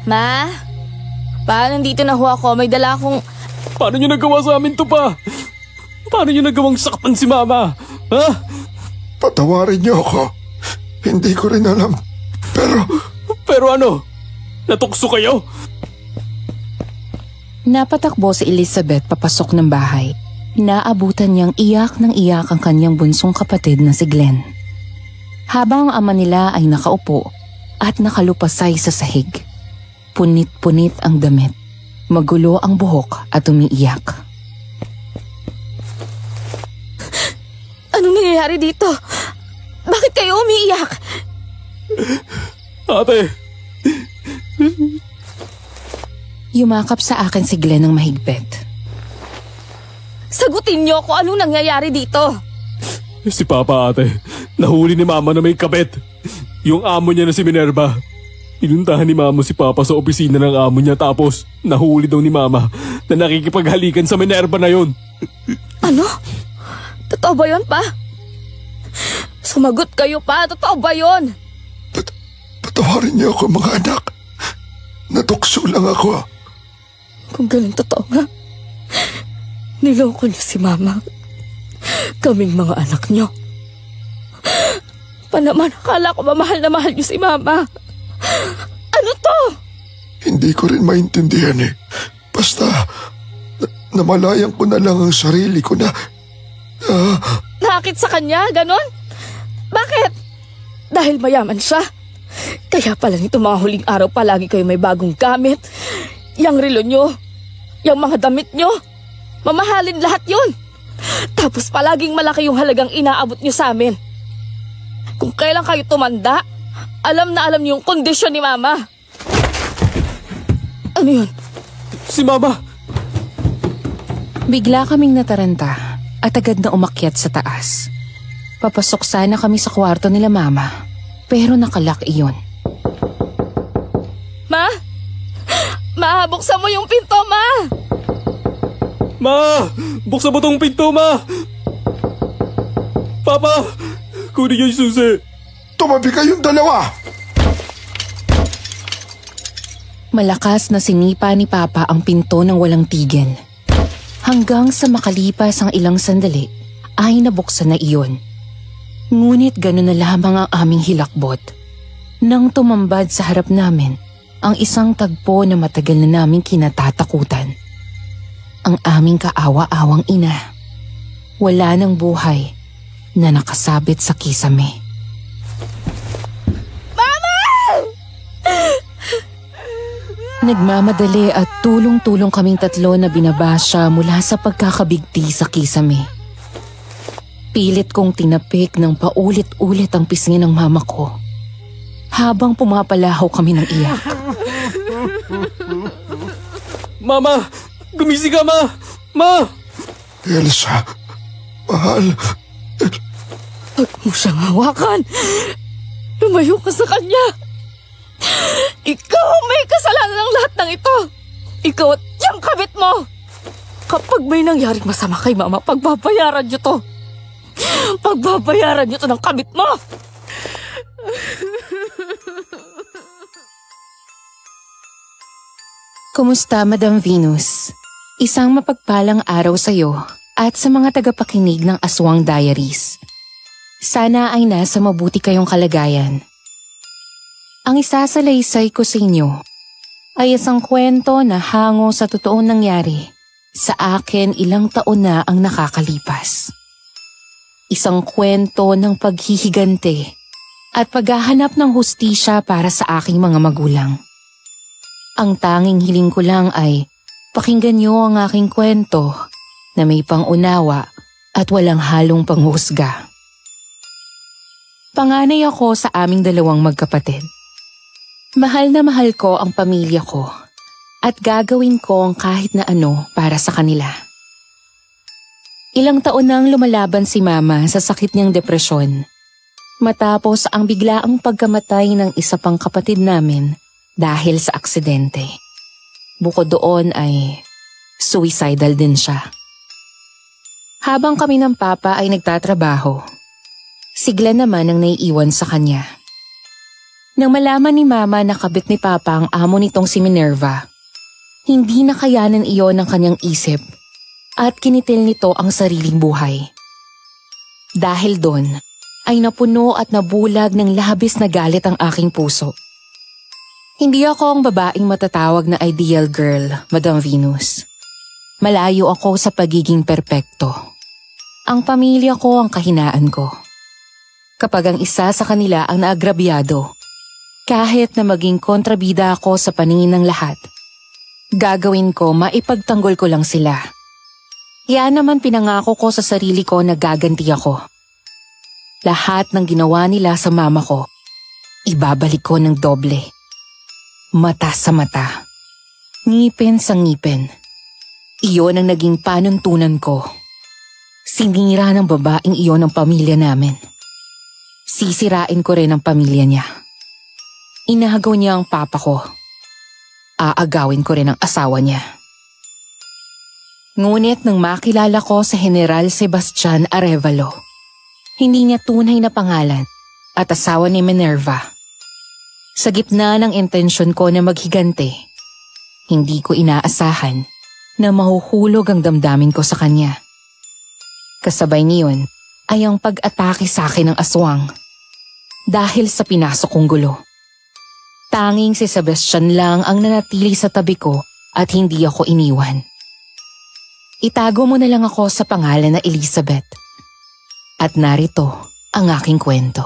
Ma? Pa, nandito na ho ako. May dala akong... Paano niyo nagawa sa amin to, Pa? Paano niyo nagawang saktan si Mama? Ha? Patawarin niyo ako. Hindi ko rin alam. Pero ano? Natukso kayo? Napatakbo si Elizabeth papasok ng bahay. Naabutan niyang iyak ng iyak ang kanyang bunsong kapatid na si Glenn. Habang ang ama nila ay nakaupo at nakalupasay sa sahig. Punit-punit ang damit, magulo ang buhok at umiiyak. Anong nangyayari dito? Bakit kayo umiiyak? Ate! Yumakap sa akin si Glenn ng mahigpit. Sagutin niyo kung anong nangyayari dito. Si Papa, ate. Nahuli ni Mama na may kabit. Yung amo niya na si Minerva. Pinuntahan ni Mama si Papa sa opisina ng amo niya tapos nahuli daw ni Mama na nakikipaghalikan sa Minerva na yun. Ano? Totoo ba yun, Pa? Sumagot kayo, Pa. Totoo ba yun? Patawarin niyo ako, mga anak. Natukso lang ako. Kung ganun totoo nga, niloko niyo si Mama. Kaming mga anak niyo. Panaman, akala ko mahal na mahal niyo si Mama. Ano to? Hindi ko rin maintindihan eh. Basta, namalayan ko na lang ang sarili ko na... Nakakit sa kanya, ganon? Bakit? Dahil mayaman siya. Kaya pala nito mga huling araw palagi kayo may bagong gamit. Yang relo nyo, yang mga damit nyo, mamahalin lahat yun. Tapos palaging malaki yung halagang inaabot nyo sa amin. Kung kailan kayo tumanda, alam na alam niyo yung kondisyon ni Mama. Ano yun? Si Mama! Bigla kaming nataranta at agad na umakyat sa taas. Papasok sana kami sa kwarto nila Mama, pero nakalak iyon. Ma? Ma, buksan mo yung pinto, Ma! Ma! Buksan mo tong pinto, Ma! Papa! Kunin niyo yung susi! Tumabi kayong dalawa! Malakas na sinipa ni Papa ang pinto ng walang tigil. Hanggang sa makalipas ang ilang sandali, ay nabuksan na iyon. Ngunit gano'n na lamang ang aming hilakbot. Nang tumambad sa harap namin, ang isang tagpo na matagal na naming kinatatakutan. Ang aming kaawa-awang ina. Wala ng buhay na nakasabit sa kisame. Mama! Nagmamadali at tulong-tulong kaming tatlo na binaba siya mula sa pagkakabigti sa kisame. Pilit kong tinapik ng paulit-ulit ang pisngi ng mama ko habang pumapalahaw kami ng iyak. Mama! Gumising ka, Ma! Ma! Elsa, mahal. Huwag mo siyang hawakan. Lumayo ka sa kanya. Ikaw ang may kasalanan ng lahat ng ito. Ikaw at yung kabit mo. Kapag may nangyaring masama kay Mama, pagbabayaran niyo to. Pagbabayaran niyo to ng kabit mo. Kumusta, Madam Venus? Isang mapagpalang araw sa iyo at sa mga tagapakinig ng Aswang Diaries. Sana ay nasa mabuti kayong kalagayan. Ang isasalaysay ko sa inyo ay isang kwento na hango sa totoong nangyari sa akin ilang taon na ang nakakalipas. Isang kwento ng paghihigante at paghahanap ng hustisya para sa aking mga magulang. Ang tanging hiling ko lang ay pakinggan niyo ang aking kwento na may pangunawa at walang halong panghusga. Panganay ako sa aming dalawang magkapatid. Mahal na mahal ko ang pamilya ko at gagawin ko ang kahit na ano para sa kanila. Ilang taon nang lumalaban si Mama sa sakit niyang depresyon matapos ang biglaang pagkamatay ng isa pang kapatid namin dahil sa aksidente. Bukod doon ay suicidal din siya. Habang kami ng Papa ay nagtatrabaho, si Glenn naman ang naiiwan sa kanya. Nang malaman ni Mama na kabit ni Papa ang amo nitong si Minerva, hindi nakayanan iyon ng kanyang isip at kinitil nito ang sariling buhay. Dahil doon ay napuno at nabulag ng labis na galit ang aking puso. Hindi ako ang babaeng matatawag na ideal girl, Madam Venus. Malayo ako sa pagiging perpekto. Ang pamilya ko ang kahinaan ko. Kapag ang isa sa kanila ang naagrabyado, kahit na maging kontrabida ako sa paningin ng lahat, gagawin ko maipagtanggol ko lang sila. Yan naman pinangako ko sa sarili ko na gaganti ako. Lahat ng ginawa nila sa mama ko, ibabalik ko ng doble. Mata sa mata. Ngipin sa ngipin. Iyon ang naging panuntunan ko. Sinira ng babaeng iyon ang pamilya namin. Sisirain ko rin ang pamilya niya. Inahagaw niya ang papa ko. Aagawin ko rin ang asawa niya. Ngunit nang makilala ko sa General Sebastian Arevalo, hindi niya tunay na pangalan at asawa ni Minerva. Sa gitna ng intensyon ko na maghigante, hindi ko inaasahan na mahuhulog ang damdamin ko sa kanya. Kasabay niyon ay ang pag-atake sa akin ng aswang dahil sa pinasok kong gulo. Tanging si Sebastian lang ang nanatili sa tabi ko at hindi ako iniwan. Itago mo na lang ako sa pangalan na Elizabeth. At narito ang aking kwento.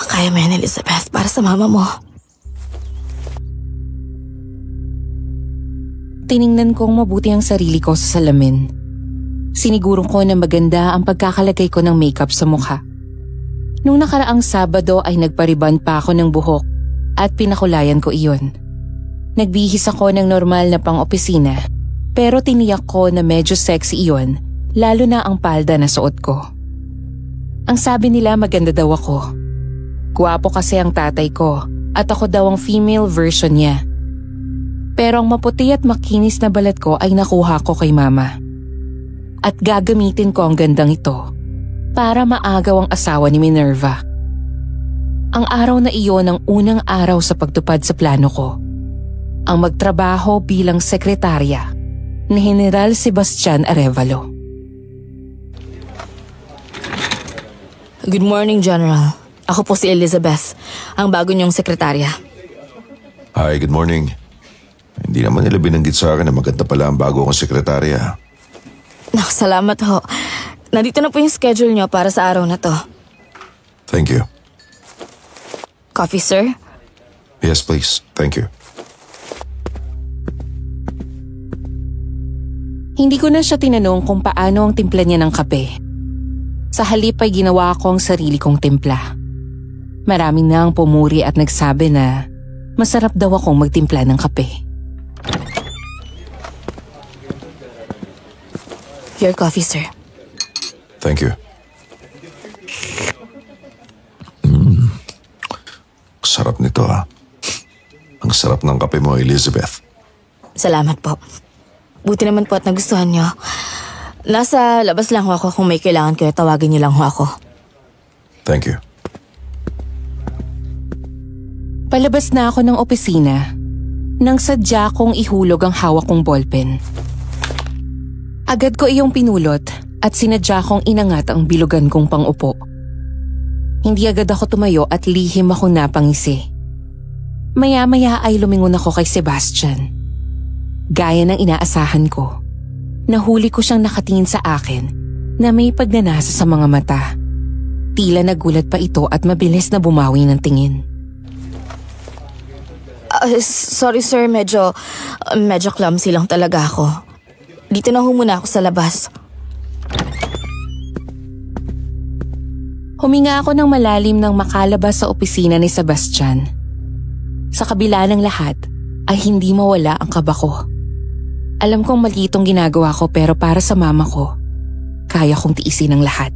Kaya mo yan, Elizabeth, para sa mama mo. Tiningnan kong mabuti ang sarili ko sa salamin. Sinigurong ko na maganda ang pagkakalagay ko ng makeup sa mukha. Nung nakaraang Sabado ay nagpariban pa ako ng buhok at pinakulayan ko iyon. Nagbihis ako ng normal na pang-opisina pero tiniyak ko na medyo sexy iyon lalo na ang palda na suot ko. Ang sabi nila maganda daw ako. Guwapo kasi ang tatay ko at ako daw ang female version niya. Pero ang maputi at makinis na balat ko ay nakuha ko kay Mama. At gagamitin ko ang gandang ito para maagaw ang asawa ni Minerva. Ang araw na iyon ang unang araw sa pagtupad sa plano ko. Ang magtrabaho bilang sekretarya ni General Sebastian Arevalo. Good morning, General. Ako po si Elizabeth, ang bago niyong sekretarya. Hi, good morning. Hindi naman nila binanggit sa akin na maganda pala ang bago kong sekretarya. Salamat ho. Nandito na po yung schedule niyo para sa araw na to. Thank you. Coffee, sir? Yes, please. Thank you. Hindi ko na siya tinanong kung paano ang timpla niya ng kape. Sa halip ay ginawa ko ang sarili kong timpla. Maraming na ang pumuri at nagsabi na masarap daw akong magtimpla ng kape. Your coffee, sir. Thank you. Sarap nito ha. Ang sarap ng kape mo, Elizabeth. Salamat po. Buti naman po at nagustuhan niyo. Nasa labas lang ho ako kung may kailangan kayo, tawagin niyo lang ho ako. Thank you. Palabas na ako ng opisina nang sadya kong ihulog ang hawak kong ballpen. Agad ko iyong pinulot at sinadya kong inangat ang bilugan kong pang-upo. Hindi agad ako tumayo at lihim akong napangisi. Maya-maya ay lumingon ako kay Sebastian. Gaya ng inaasahan ko, nahuli ko siyang nakatingin sa akin na may pagnanasa sa mga mata. Tila nagulat pa ito at mabilis na bumawi ng tingin. Sorry sir, medyo clumsy lang talaga ako. Dito na muna ako sa labas. Huminga ako ng malalim nang makalabas sa opisina ni Sebastian. Sa kabila ng lahat ay hindi mawala ang kaba ko. Alam kong mali itong ginagawa ko pero para sa mama ko, kaya kong tiisin ang lahat.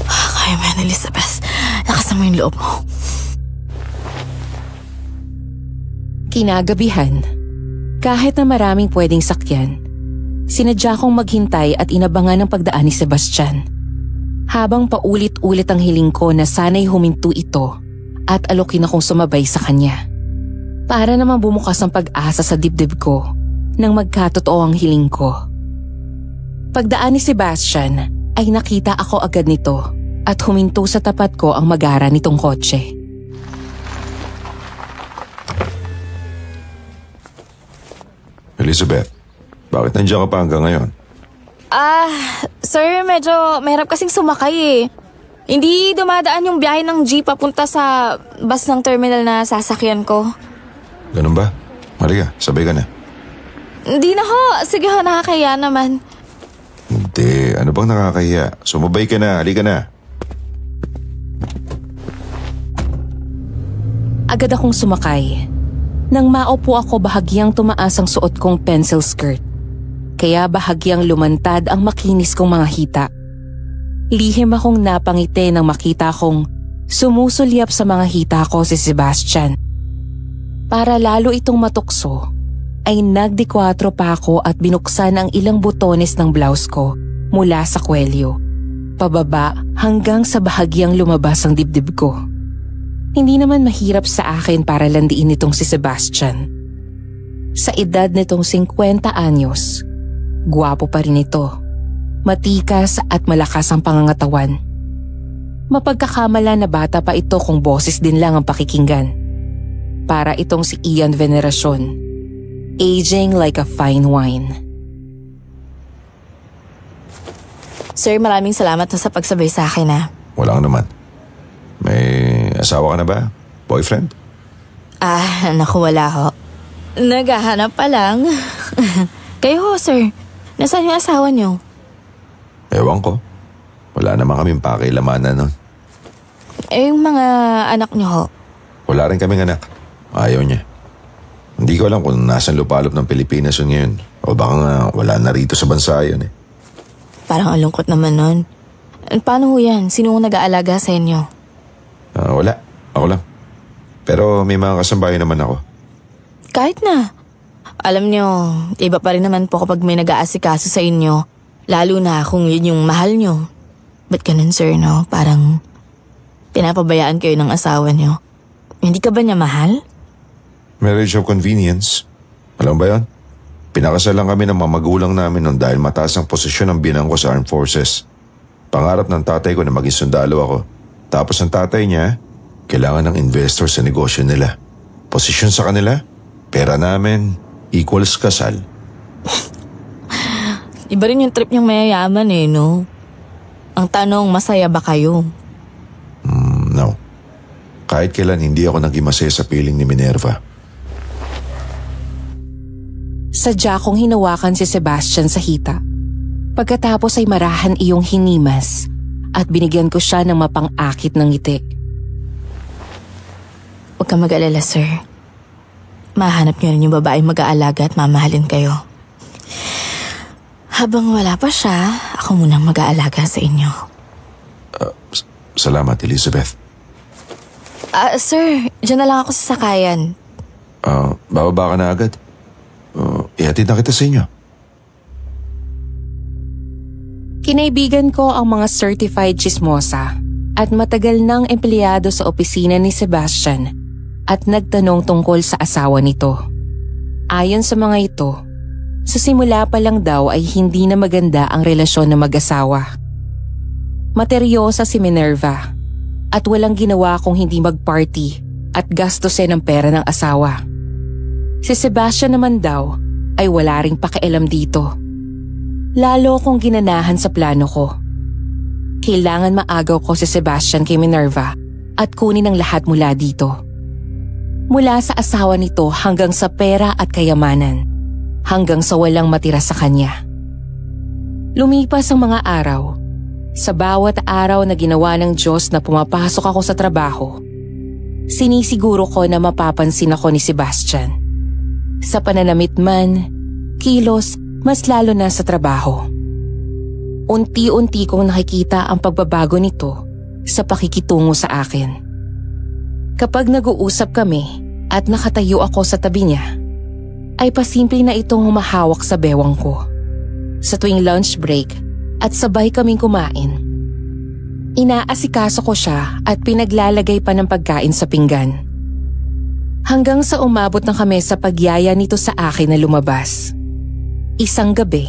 Kaya mo yan, Elizabeth. Lakasan mo yung loob mo. Kinagabihan, kahit na maraming pwedeng sakyan, sinadya kong maghintay at inabangan ang pagdaan ni Sebastian. Habang paulit-ulit ang hiling ko na sana'y huminto ito at alokin akong sumabay sa kanya. Para naman bumukas ang pag-asa sa dibdib ko nang magkatotoo ang hiling ko. Pagdaan ni Sebastian ay nakita ako agad nito at huminto sa tapat ko ang magara nitong kotse. Elizabeth, bakit nandiyan ka pa hanggang ngayon? Sir, medyo mahirap kasing sumakay eh. Hindi dumadaan yung biyahe ng jeep papunta sa bus ng terminal na sasakyan ko. Ganun ba? Halika, sabay ka na. Hindi na ho. Sige ho, nakakaya naman. Hindi, ano bang nakakahiya? Sumabay ka na, halika na. Agad akong sumakay. Nang maupo ako, bahagyang tumaas ang suot kong pencil skirt. Kaya bahagyang lumantad ang makinis kong mga hita. Lihim akong napangiti nang makita kong sumusulyap sa mga hita ko si Sebastian. Para lalo itong matukso, ay nagdikwatro pa ako at binuksan ang ilang butones ng blouse ko mula sa kwelyo, pababa hanggang sa bahagyang lumabas ang dibdib ko. Hindi naman mahirap sa akin para landiin nitong si Sebastian. Sa edad nitong 50 anyos, gwapo pa rin ito. Matikas at malakas ang pangangatawan. Mapagkakamala na bata pa ito kung boses din lang ang pakikinggan. Para itong si Ian Veneracion. Aging like a fine wine. Sir, maraming salamat sa pagsabay sa akin ha. Walang naman. May asawa ka na ba? Boyfriend? Naku, wala ho. Naghahanap pa lang. Kayo ho, sir. Nasaan yung asawa niyo? Ewan ko. Wala naman kaming pakilamanan nun. Yung mga anak niyo ho? Wala rin kaming anak. Ayaw niya. Hindi ko alam kung nasan lupalop ng Pilipinas yun ngayon. O baka nga wala na rito sa bansa yun eh. Parang alungkot naman nun. Paano ho yan? Sino nag-aalaga sa inyo? Wala. Ako lang. Pero may mga kasambahay naman ako. Kahit na. Alam niyo, iba pa rin naman po kapag may nag-aasikaso sa inyo. Lalo na kung yun yung mahal niyo. Ba't ganun, sir, no? Parang pinapabayaan kayo ng asawa niyo. Hindi ka ba niya mahal? Marriage of convenience. Alam ba yun? Pinakasal lang kami ng mga magulang namin noon dahil mataas ang posisyon ng binang ko sa armed forces. Pangarap ng tatay ko na maging sundalo ako. Tapos ang tatay niya, kailangan ng investor sa negosyo nila. Posisyon sa kanila, pera namin, equals kasal. Iba rin yung trip niyang mayayaman eh, no? Ang tanong, masaya ba kayo? No. Kahit kailan hindi ako naging masaya sa piling ni Minerva. Sadya kong hinawakan si Sebastian sa hita. Pagkatapos ay marahan iyong hinimas at binigyan ko siya ng mapang-akit ng ngiti. Huwag kang mag-alala, sir. Mahanap niyo rin yung babaeng mag-aalaga at mamahalin kayo. Habang wala pa siya, ako munang mag-aalaga sa inyo. Salamat, Elizabeth. Sir, dyan na lang ako sa sakayan. Bababa ka na agad. Ihatid na kita sa inyo. Kinaibigan ko ang mga certified chismosa at matagal nang empleyado sa opisina ni Sebastian at nagtanong tungkol sa asawa nito. Ayon sa mga ito, sa simula pa lang daw ay hindi na maganda ang relasyon ng mag-asawa. Materyosa si Minerva at walang ginawa kung hindi mag-party at gastusin ang pera ng asawa. Si Sebastian naman daw ay wala ring pakialam dito. Lalo kong ginanahan sa plano ko. Kailangan maagaw ko si Sebastian kay Minerva at kunin ang lahat mula dito. Mula sa asawa nito hanggang sa pera at kayamanan, hanggang sa walang matira sa kanya. Lumipas ang mga araw. Sa bawat araw na ginawa ng Diyos na pumapasok ako sa trabaho, sinisiguro ko na mapapansin ako ni Sebastian. Sa pananamit man, kilos, mas lalo na sa trabaho. Unti-unti kong nakikita ang pagbabago nito sa pakikitungo sa akin. Kapag nag-uusap kami at nakatayo ako sa tabi niya, ay pasimple na itong humahawak sa bewang ko. Sa tuwing lunch break at sabay kaming kumain, Inaasikaso ko siya at pinaglalagay pa ng pagkain sa pinggan. Hanggang sa umabot na kami sa pagyaya nito sa akin na lumabas. Isang gabi,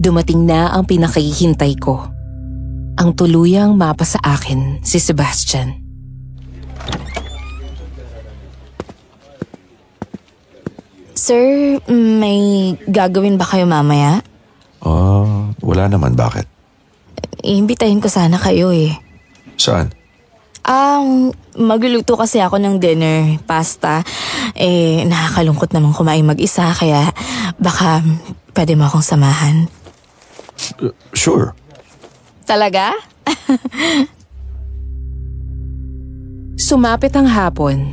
dumating na ang pinakahihintay ko. Ang tuluyang mapa sa akin si Sebastian. Sir, may gagawin ba kayo mamaya? Wala naman. Bakit? Iimbitahin ko sana kayo eh. Saan? Magluluto kasi ako ng dinner, pasta. Nakakalungkot namang kumain mag-isa, kaya baka pwede mo akong samahan. Sure. Talaga? Sumapit ang hapon.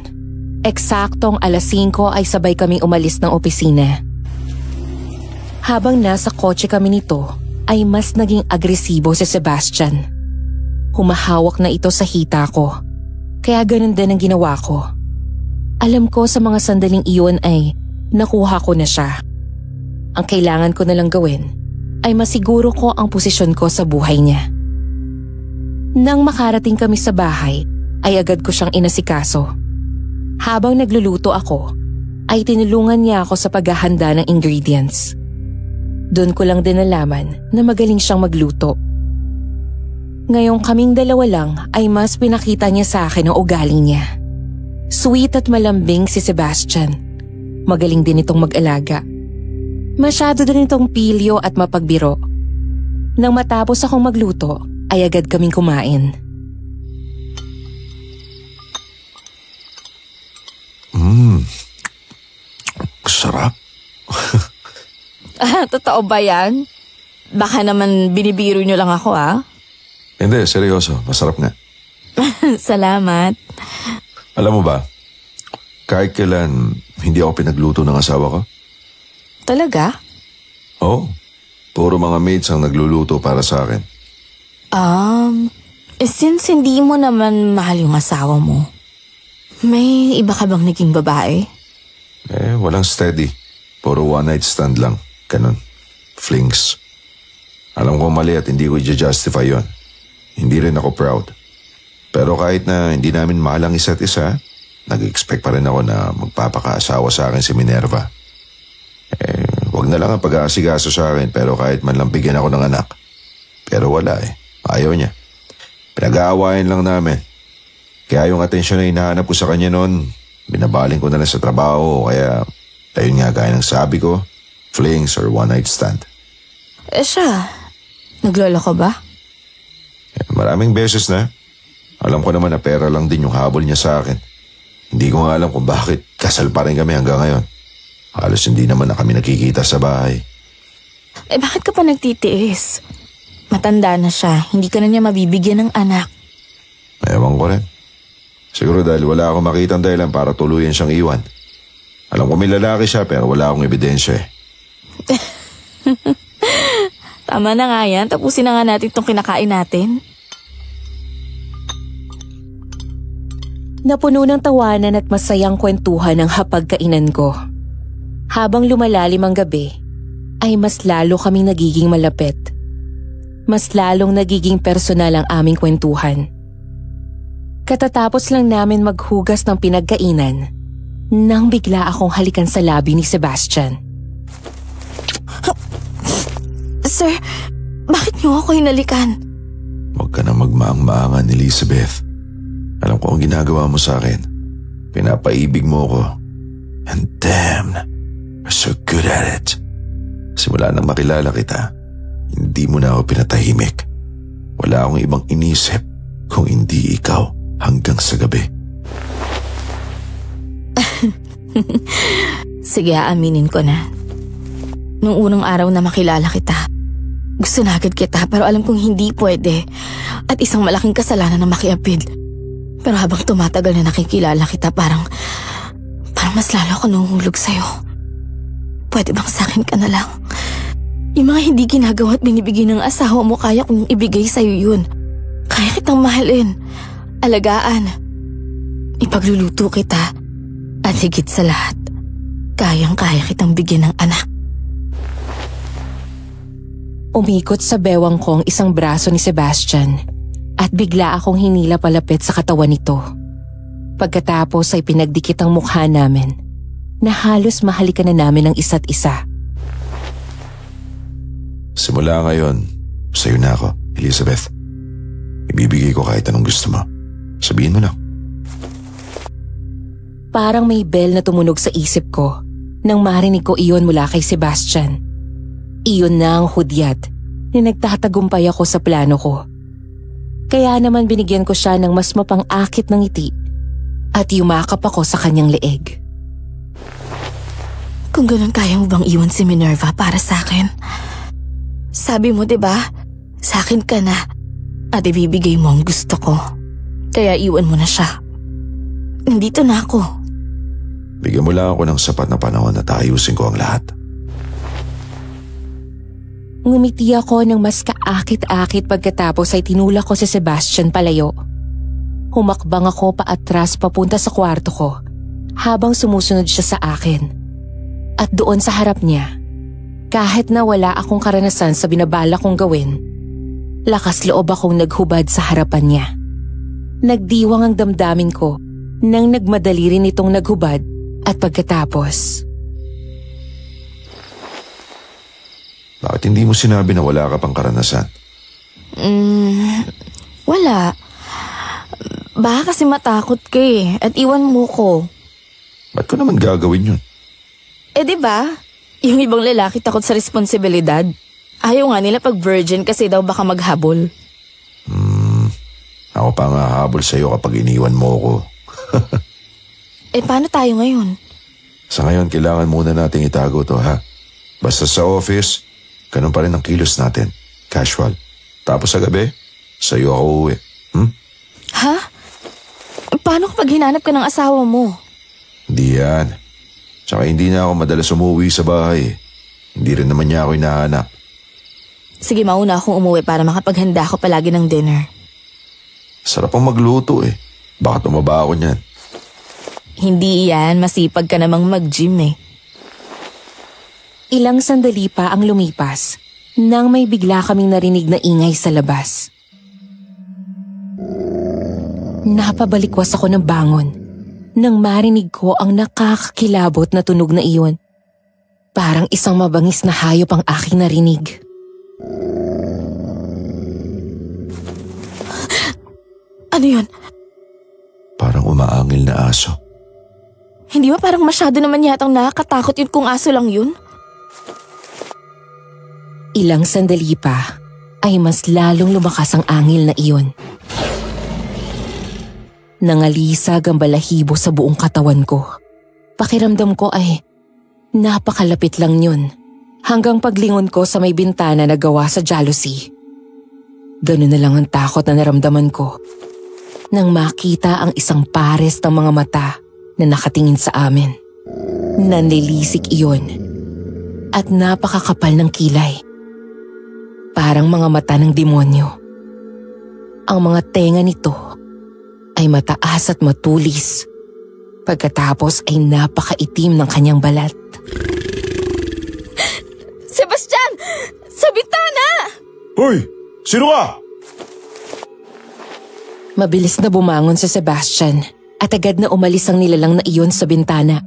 Eksaktong 5:00 ay sabay kaming umalis ng opisina. Habang nasa kotse kami nito, ay mas naging agresibo si Sebastian. Humahawak na ito sa hita ko, kaya ganun din ang ginawa ko. Alam ko sa mga sandaling iyon ay nakuha ko na siya. Ang kailangan ko na lang gawin ay masiguro ko ang posisyon ko sa buhay niya. Nang makarating kami sa bahay, ay agad ko siyang inasikaso. Habang nagluluto ako, ay tinulungan niya ako sa paghahanda ng ingredients. Doon ko lang din nalaman na magaling siyang magluto. Ngayong kaming dalawa lang ay mas pinakita niya sa akin ang ugali niya. Sweet at malambing si Sebastian. Magaling din itong mag-alaga. Masyado din itong pilyo at mapagbiro. Nang matapos akong magluto, ay agad kaming kumain. Sarap. Totoo ba yan? Baka naman binibiro niyo lang ako Hindi, seryoso. Masarap nga. Salamat. Alam mo ba, kahit kailan hindi ako pinagluto ng asawa ko? Talaga? Oo. Puro mga maids ang nagluluto para sa akin. Since hindi mo naman mahal yung asawa mo, may iba ka bang naging babae? Walang steady. Puro one night stand lang. Ganun. Flings. Alam ko mali at hindi ko i-justify yon. Hindi rin ako proud. Pero kahit na hindi namin mahal ang isa't isa, nag-expect pa rin ako na magpapakaasawa sa akin si Minerva. Wag na lang ang pag-aasigaso sa akin pero kahit man lang bigyan ako ng anak. Pero wala Ayaw niya. Pinag-aawayan lang namin. Kaya yung atensyon na hinahanap ko sa kanya noon, binabaling ko na lang sa trabaho kaya ayun nga gaya ng sabi ko, flings or one night stand. Siya, nagloloko ba? Maraming beses na. Alam ko naman na pera lang din yung habol niya sa akin. Hindi ko nga alam kung bakit kasal pa rin kami hanggang ngayon. Halos hindi naman na kami nakikita sa bahay. Bakit ka pa nagtitiis? Matanda na siya, hindi ka na niya mabibigyan ng anak. Ewan ko rin. Siguro dahil wala akong makitang dahilan para tuluyan siyang iwan. Alam ko may lalaki siya pero wala akong ebidensya Tama na nga yan, tapusin na nga natin itong kinakain natin. Napuno ng tawanan at masayang kwentuhan ang hapagkainan ko. Habang lumalalim ang gabi, ay mas lalo kaming nagiging malapit. Mas lalong nagiging personal ang aming kwentuhan. Katatapos lang namin maghugas ng pinagkainan nang bigla akong halikan sa labi ni Sebastian. Sir, bakit niyo ako hinalikan? Huwag ka na magmaang-maangan, Elizabeth. Alam ko ang ginagawa mo sa akin. Pinapaibig mo ko. And damn, you're so good at it. Simula nang makilala kita, hindi mo na ako pinatahimik. Wala akong ibang inisip kung hindi ikaw hanggang sa gabi. Sige, aaminin ko na. Nung unang araw na makilala kita, gusto na agad kita pero alam kong hindi pwede at isang malaking kasalanan na makiapid. Pero habang tumatagal na nakikilala kita, parang mas lalo ako nahuhulog sa'yo. Pwede bang sa akin ka na lang? Yung mga hindi ginagawa at binibigay ng asawa mo, kaya kong ibigay sa'yo yun. Kaya kitang mahalin, alagaan, ipagluluto kita, at higit sa lahat, kayang-kaya kitang bigyan ng anak. Umikot sa bewang ko ang isang braso ni Sebastian at bigla akong hinila palapit sa katawan nito. Pagkatapos ay pinagdikit ang mukha namin na halos mahalikan na namin ang isa't isa. Simula ngayon, sa'yo na ako, Elizabeth. Ibibigay ko kahit anong gusto mo. Sabihin mo lang. Parang may bell na tumunog sa isip ko nang marinig ko iyon mula kay Sebastian. Iyon na ang hudyat na nagtatagumpay ako sa plano ko. Kaya naman binigyan ko siya ng mas mapang-akit ng ngiti at yumakap ako sa kanyang leeg. Kung ganun kaya mo bang iwan si Minerva para sa akin? Sabi mo 'di ba? Sa akin ka na at ibibigay mo ang gusto ko. Kaya iwan mo na siya. Nandito na ako. Bigyan mo lang ako ng sapat na panahon at ayusin ko ang lahat. Ngumiti ako ng mas kaakit-akit pagkatapos ay tinulak ko si Sebastian palayo. Humakbang ako paatras papunta sa kwarto ko habang sumusunod siya sa akin. At doon sa harap niya, kahit na wala akong karanasan sa binabala kong gawin, lakas loob akong naghubad sa harapan niya. Nagdiwang ang damdamin ko nang nagmadali rin itong naghubad at pagkatapos. Bakit hindi mo sinabi na wala ka pang karanasan? Wala. Baka kasi matakot ka at iwan mo ko. Ba't ko naman gagawin yun? Di ba? Yung ibang lalaki takot sa responsibilidad. Ayaw nga nila pag virgin kasi daw baka maghabol. Ako pa nga habol sa'yo kapag iniwan mo ko. Paano tayo ngayon? Sa ngayon, kailangan muna nating itago to, ha? Basta sa office, ganun pa rin ang kilos natin. Casual. Tapos sa gabi, sa'yo ako uuwi. Ha? Paano kapag hinanap ka ng asawa mo? Hindi yan. Tsaka hindi na ako madalas umuwi sa bahay. Hindi rin naman niya ako hinahanap. Sige, mauna akong umuwi para makapaghanda ako palagi ng dinner. Sarap ang magluto eh. Baka tumaba ako niyan. Hindi yan, masipag ka namang mag-gym eh. Ilang sandali pa ang lumipas nang may bigla kaming narinig na ingay sa labas. Napabalikwas ako ng bangon nang marinig ko ang nakakakilabot na tunog na iyon. Parang isang mabangis na hayop ang aking narinig. Ano yun? Parang umaangil na aso. Hindi ba parang masyado naman yatang nakakatakot yun kung aso lang yun? Ilang sandali pa ay mas lalong lumakas ang angil na iyon. Nangalisag ang balahibo sa buong katawan ko. Pakiramdam ko ay napakalapit lang yun hanggang paglingon ko sa may bintana na gawa sa jalousie. Ganun na lang ang takot na naramdaman ko nang makita ang isang pares ng mga mata na nakatingin sa amin. Nanlilisik iyon at napakakapal ng kilay. Parang mga mata ng demonyo. Ang mga tenga nito ay mataas at matulis. Pagkatapos ay napakaitim ng kanyang balat. Sebastian! Sa bintana! Hoy! Sino ka? Mabilis na bumangon si Sebastian at agad na umalis ang nilalang na iyon sa bintana.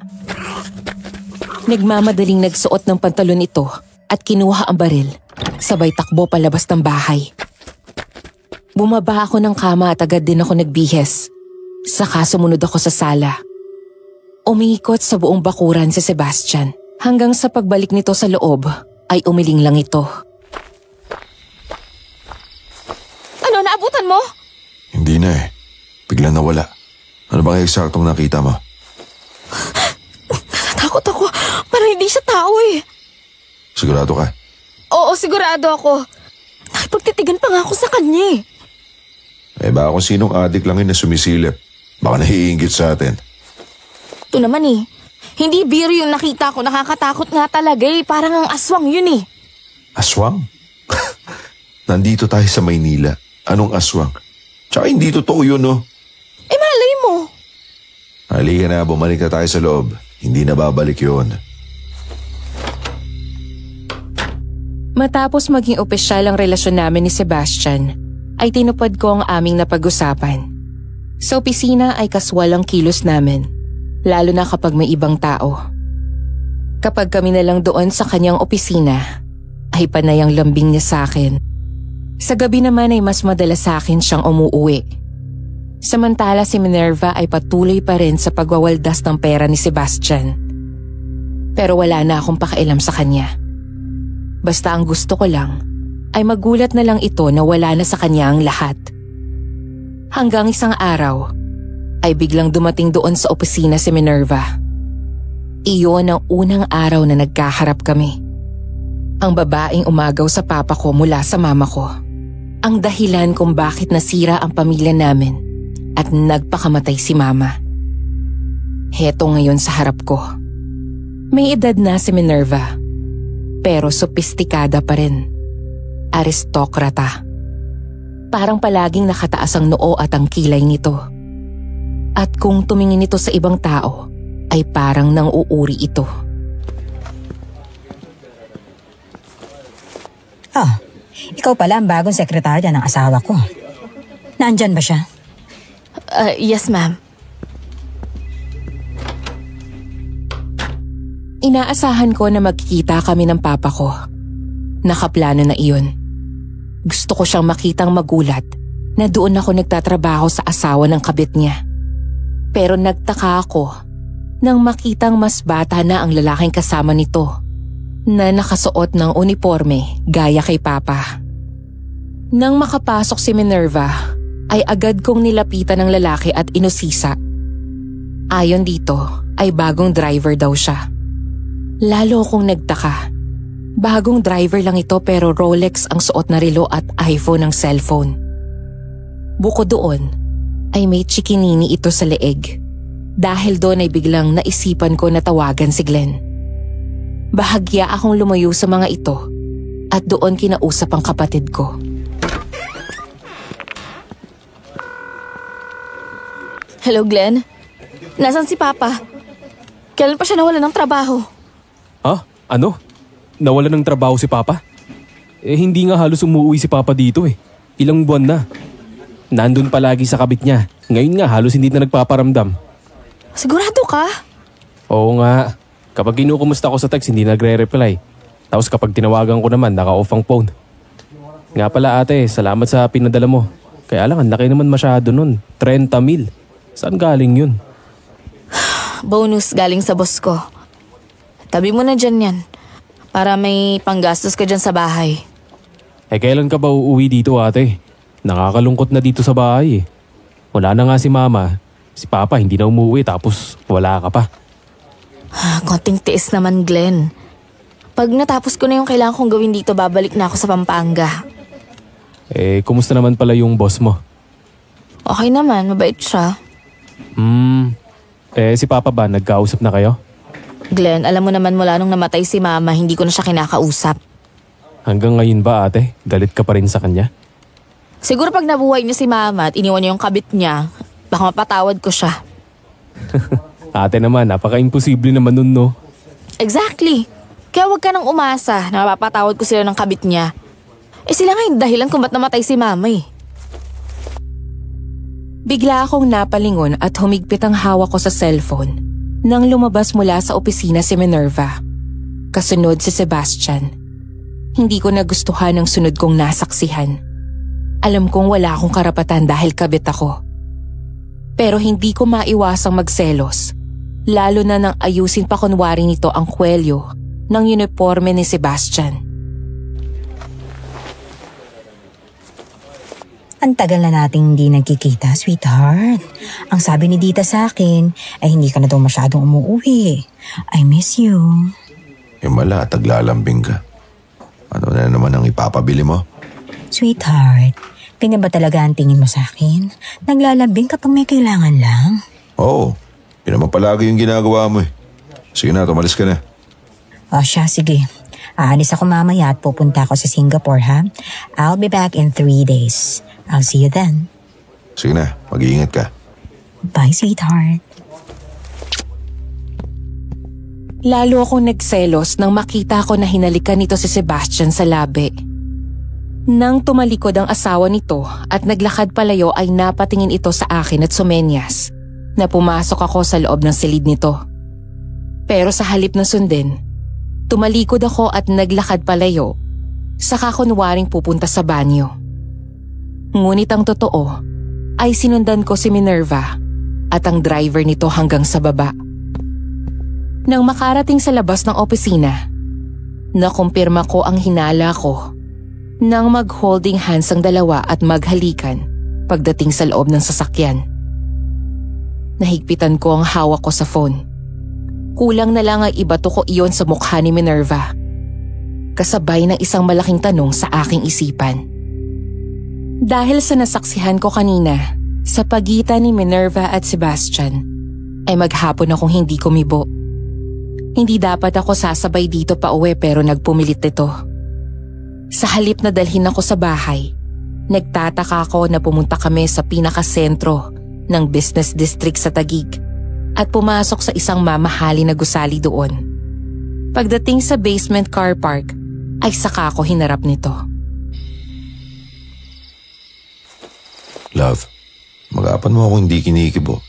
Nagmamadaling nagsuot ng pantalon ito at kinuha ang baril. Sabay takbo palabas ng bahay. Bumaba ako ng kama at agad din ako nagbihes. Saka sumunod ako sa sala. Umiikot sa buong bakuran si Sebastian hanggang sa pagbalik nito sa loob ay umiling lang ito. Ano, naabutan mo? Hindi na eh. Biglang nawala. Ano bang eksaktong nakita mo? Natakot ako. Parang hindi siya tao eh. Sigurado ka? Oo, sigurado ako. Nakipagtitigan pa nga ako sa kanya eh. Baka kung sinong adik lang yun na sumisilip. Baka nahiingit sa atin. Ito naman eh. Hindi biro yung nakita ko. Nakakatakot nga talaga eh. Parang ang aswang yun eh. Aswang? Nandito tayo sa Maynila. Anong aswang? Tsaka hindi totoo yun, no? Malay mo. Halika na, bumalik na tayo sa loob. Hindi na babalik yun. Matapos maging opisyal ang relasyon namin ni Sebastian, ay tinupad ko ang aming napag-usapan. Sa opisina ay kaswal ang kilos namin, lalo na kapag may ibang tao. Kapag kami na lang doon sa kanyang opisina, ay panay ang lambing niya sa akin. Sa gabi naman ay mas madalas sa akin siyang umuuwi. Samantala si Minerva ay patuloy pa rin sa pagwawaldas ng pera ni Sebastian. Pero wala na akong pakialam sa kanya. Basta ang gusto ko lang ay magulat na lang ito na wala na sa kanya ang lahat. Hanggang isang araw ay biglang dumating doon sa opisina si Minerva. Iyon ang unang araw na nagkaharap kami. Ang babaeng umagaw sa papa ko mula sa mama ko. Ang dahilan kung bakit nasira ang pamilya namin at nagpakamatay si mama. Heto ngayon sa harap ko. May edad na si Minerva, pero sopistikada pa rin. Aristokrata. Parang palaging nakataas ang noo at ang kilay nito. At kung tumingin ito sa ibang tao, ay parang nang-uuri ito. Oh, ikaw pala ang bagong sekretarya ng asawa ko. Naandyan ba siya? Yes, ma'am. Inaasahan ko na magkikita kami ng papa ko. Nakaplano na iyon. Gusto ko siyang makitang magulat na doon ako nagtatrabaho sa asawa ng kabit niya. Pero nagtaka ako nang makitang mas bata na ang lalaking kasama nito na nakasuot ng uniforme gaya kay papa. Nang makapasok si Minerva ay agad kong nilapitan ng lalaki at inusisa. Ayon dito ay bagong driver daw siya. Lalo akong nagtaka. Bagong driver lang ito pero Rolex ang suot na relo at iPhone ang cellphone. Bukod doon ay may chikinini ito sa leeg. Dahil doon ay biglang naisipan ko na tawagan si Glenn. Bahagya akong lumayo sa mga ito at doon kinausap ang kapatid ko. Hello, Glenn. Nasaan si Papa? Kailan pa siya nawala ng trabaho? Ah, ano? Nawala ng trabaho si Papa? Hindi nga halos umuwi si Papa dito eh. Ilang buwan na. Nandun palagi sa kabit niya. Ngayon nga halos hindi na nagpaparamdam. Sigurado ka? Oo nga. Kapag kinukumusta ko sa text hindi nagre-reply. Tapos kapag tinawagan ko naman naka-off ang phone. Nga pala ate, salamat sa pinadala mo. Kaya lang ang laki naman masyado nun. 30,000. Saan galing yun? Bonus galing sa boss ko. Tabi mo na dyan yan. Para may panggastos ka dyan sa bahay. Kailan ka ba uuwi dito ate? Nakakalungkot na dito sa bahay eh. Wala na nga si mama. Si Papa hindi na umuwi tapos wala ka pa. Konting tiis naman, Glenn. Pag natapos ko na yung kailangan kong gawin dito, babalik na ako sa Pampanga. Kumusta naman pala yung boss mo? Okay naman, mabait siya. Si Papa ba, nagkausap na kayo? Glenn, alam mo naman mula nung namatay si Mama, hindi ko na siya kinakausap. Hanggang ngayon ba ate, galit ka pa rin sa kanya? Siguro pag nabuhay niya si Mama at iniwan niya yung kabit niya, baka mapatawad ko siya. Ate naman, napaka-imposible naman nun no? Exactly. Kaya huwag ka nang umasa na mapapatawad ko sila ng kabit niya. Sila nga yung dahilan kung ba't namatay si Mama eh. Bigla akong napalingon at humigpit ang hawak ko sa cellphone nang lumabas mula sa opisina si Minerva. Kasunod si Sebastian. Hindi ko nagustuhan ang sunod kong nasaksihan. Alam kong wala akong karapatan dahil kabit ako. Pero hindi ko maiwasang magselos, lalo na nang ayusin pa kunwari nito ang kwelyo ng uniforme ni Sebastian. Ang tagal na nating hindi nagkikita, sweetheart. Ang sabi ni Dita sa akin ay hindi ka na daw masyadong umuwi. I miss you. Mala, taglalambing ka. Ano na naman ang ipapabili mo? Sweetheart, ganyan ba talaga ang tingin mo sa akin? Naglalambing kapag may kailangan lang? Oo, yun naman palagi yung ginagawa mo eh. Sige na, tumalis ka na. O siya, sige. Aalis ako mamaya at pupunta ako sa Singapore, ha? I'll be back in 3 days. I'll see you then. Sige na, mag-iingat ka. Bye, sweetheart. Lalo akong nagselos nang makita ko na hinalikan nito si Sebastian sa labi. Nang tumalikod ang asawa nito at naglakad palayo ay napatingin ito sa akin at sumenyas na pumasok ako sa loob ng silid nito. Pero sa halip na sundin, tumalikod ako at naglakad palayo, saka kunwaring pupunta sa banyo. Ngunit ang totoo ay sinundan ko si Minerva at ang driver nito hanggang sa baba. Nang makarating sa labas ng opisina, nakumpirma ko ang hinala ko nang mag-holding hands ang dalawa at maghalikan pagdating sa loob ng sasakyan. Nahigpitan ko ang hawak ko sa phone. Kulang na lang ay ibato ko iyon sa mukha ni Minerva. Kasabay ng isang malaking tanong sa aking isipan. Dahil sa nasaksihan ko kanina sa pagitan ni Minerva at Sebastian, ay maghapon akong hindi kumibo. Hindi dapat ako sasabay dito pa uwi pero nagpumilit ito. Sa halip na dalhin ako sa bahay, nagtataka ako na pumunta kami sa pinakasentro ng business district sa Taguig at pumasok sa isang mamahalin na gusali doon. Pagdating sa basement car park, ay saka ako hinarap nito. Love, mag-aapan mo ako hindi kinikibo.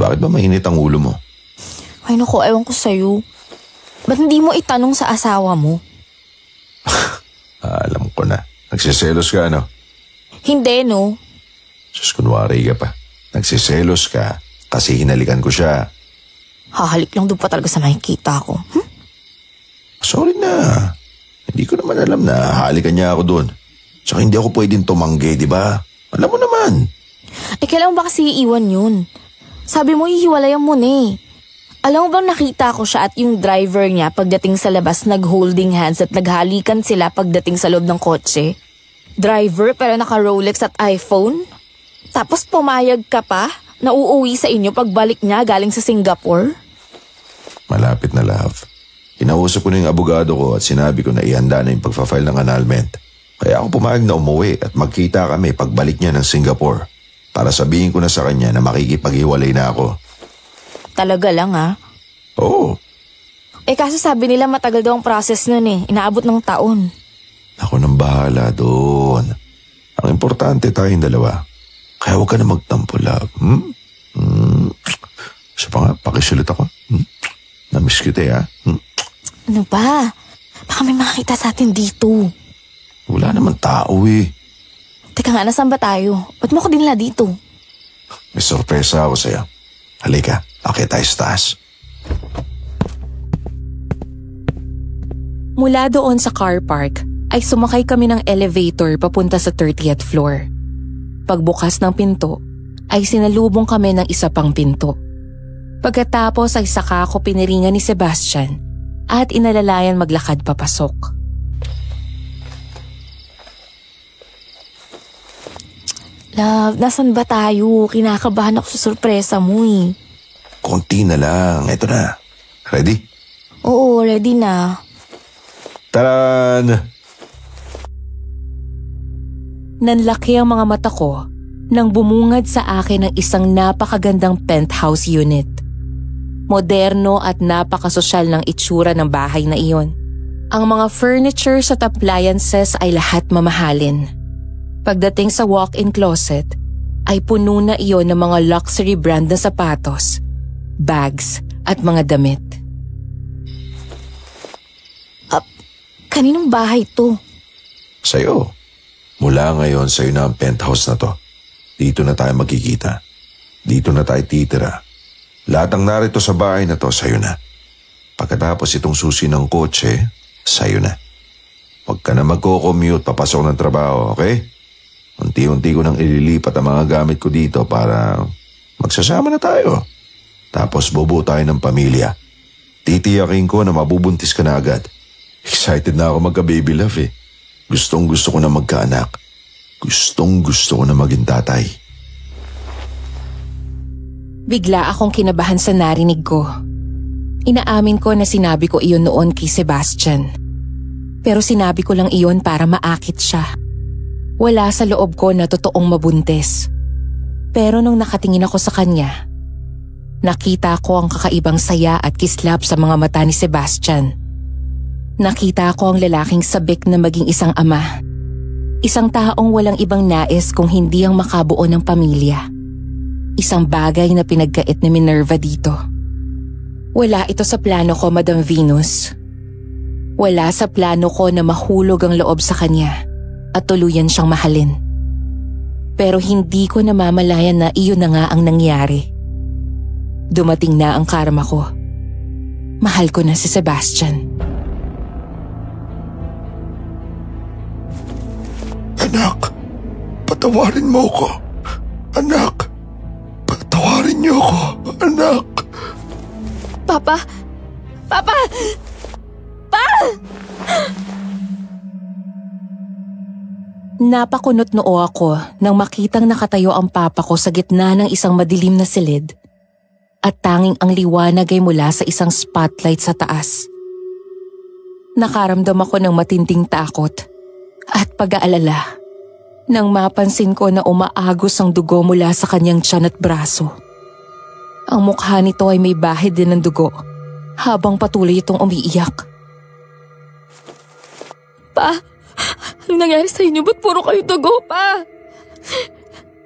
Bakit ba mainit ang ulo mo? Ay naku, ewan ko sa'yo. Ba't hindi mo itanong sa asawa mo? Alam ko na. Nagsiselos ka, ano? Hindi, no? Sus, kunwari ka pa. Nagsiselos ka kasi hinalikan ko siya. Hahalik lang doon pa talaga sa makikita ko. Sorry na. Hindi ko naman alam na halikan niya ako doon. Tsaka hindi ako pwedeng tumanggi, di ba? Alam mo naman. Eh, kailan ba kasi iiwan yun? Sabi mo, hihiwalayan mo na eh. Alam mo bang nakita ko siya at yung driver niya pagdating sa labas nag-holding hands at naghalikan sila pagdating sa loob ng kotse? Driver pero naka-Rolex at iPhone? Tapos pumayag ka pa na uuwi sa inyo pagbalik niya galing sa Singapore? Malapit na, love. Kinausap ko na yung abogado ko at sinabi ko na ihanda na yung pagpa-file ng annulment. Kaya ako pumayag na umuwi at magkita kami pagbalik niya ng Singapore para sabihin ko na sa kanya na makikipag-iwalay na ako. Talaga lang ha? Oo. Eh kaso sabi nila matagal daw ang process nun eh. Inaabot ng taon. Ako nang bahala doon. Ang importante tayong dalawa. Kaya huwag ka na magtampo, love. Siya pa nga, pakisulit ako. Namiss kita ha. Ano ba? Baka may makakita sa atin dito. Wala naman tao eh. Teka nga, nasaan ba tayo? Ba't mo ko dinala dito? May sorpresa ako sa'yo. Halika, akit tayo sa taas. Mula doon sa car park ay sumakay kami ng elevator papunta sa 30th floor. Pagbukas ng pinto ay sinalubong kami ng isa pang pinto. Pagkatapos ay saka ako piniringan ni Sebastian at inalalayan maglakad papasok. Love, nasan ba tayo? Kinakabahan ako sa sorpresa mo eh. Konti na lang. Ito na. Ready? Oo, ready na. Taran! Nanlaki ang mga mata ko nang bumungad sa akin ng isang napakagandang penthouse unit. Moderno at napakasosyal ng itsura ng bahay na iyon. Ang mga furnitures at appliances ay lahat mamahalin. Pagdating sa walk-in closet, ay puno na iyon ng mga luxury brand na sapatos, bags at mga damit. Kaninong bahay to? Sa'yo. Mula ngayon sa'yo na ang penthouse na to. Dito na tayo magkikita. Dito na tayo titira. Lahat ng narito sa bahay na to sa'yo na. Pagkatapos itong susi ng kotse, sa'yo na. Huwag ka na magko-commute papasok ng trabaho, okay? Unti-unti ko nang ililipat ang mga gamit ko dito para magsasama na tayo. Tapos bubuo tayo ng pamilya. Titiyakin ko na mabubuntis ka na agad. Excited na ako magka-baby love eh. Gustong gusto ko na magkaanak. Gustong gusto ko na maging tatay. Bigla akong kinabahan sa narinig ko. Inaamin ko na sinabi ko iyon noon kay Sebastian. Pero sinabi ko lang iyon para maakit siya. Wala sa loob ko na totoong mabuntis. Pero nung nakatingin ako sa kanya, nakita ko ang kakaibang saya at kislap sa mga mata ni Sebastian. Nakita ko ang lalaking sabik na maging isang ama. Isang taong walang ibang nais kung hindi ang makabuo ng pamilya. Isang bagay na pinagkait ni Minerva dito. Wala ito sa plano ko, Madam Venus. Wala sa plano ko na mahulog ang loob sa kanya at tuluyan siyang mahalin. Pero hindi ko namamalayan na iyon na nga ang nangyari. Dumating na ang karma ko. Mahal ko na si Sebastian. Anak, patawarin mo ko. Anak, patawarin niyo ko. Anak. Papa! Papa! Pa! Napakunot noo ako nang makitang nakatayo ang papa ko sa gitna ng isang madilim na silid at tanging ang liwanag ay mula sa isang spotlight sa taas. Nakaramdam ako ng matinding takot at pag-aalala nang mapansin ko na umaagos ang dugo mula sa kanyang tiyan at braso. Ang mukha nito ay may bahid din ng dugo habang patuloy itong umiiyak. Pa! Anong nangyari sa inyo? Ba't puro kayo dugo, Pa?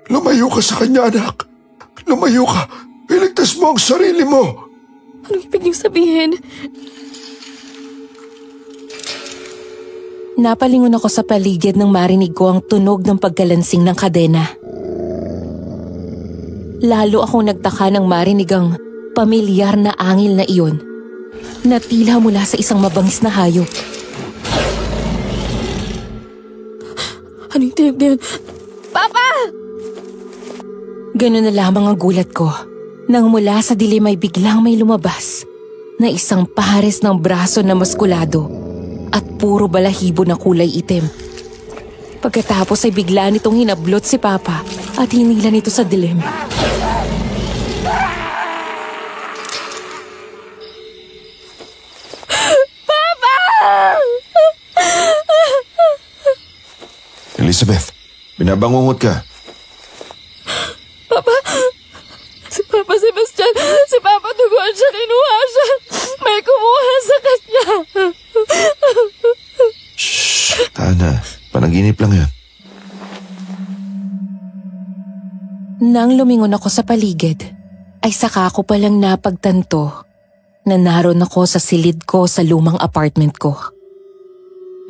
Lumayo ka sa kanya, anak. Lumayo ka. Iligtas mo ang sarili mo. Anong ibig niyong sabihin? Napalingon ako sa paligid nang marinig ko ang tunog ng pagkalansing ng kadena. Lalo akong nagtaka nang marinig ang pamilyar na angil na iyon na tila mula sa isang mabangis na hayop. Anong tinig na yun? Papa! Ganun na lamang ang gulat ko nang mula sa dilim ay biglang may lumabas na isang pares ng braso na maskulado at puro balahibo na kulay itim. Pagkatapos ay bigla nitong hinablot si Papa at hinila nito sa dilim. Papa! Elizabeth, binabangungot ka. Papa! Si Papa Sebastian! Si Papa duguan siya! Kinuha siya! May kumuha sa kanya! Shhh! Tana, panaginip lang yan. Nang lumingon ako sa paligid, ay saka ko palang napagtanto na naroon ako sa silid ko sa lumang apartment ko.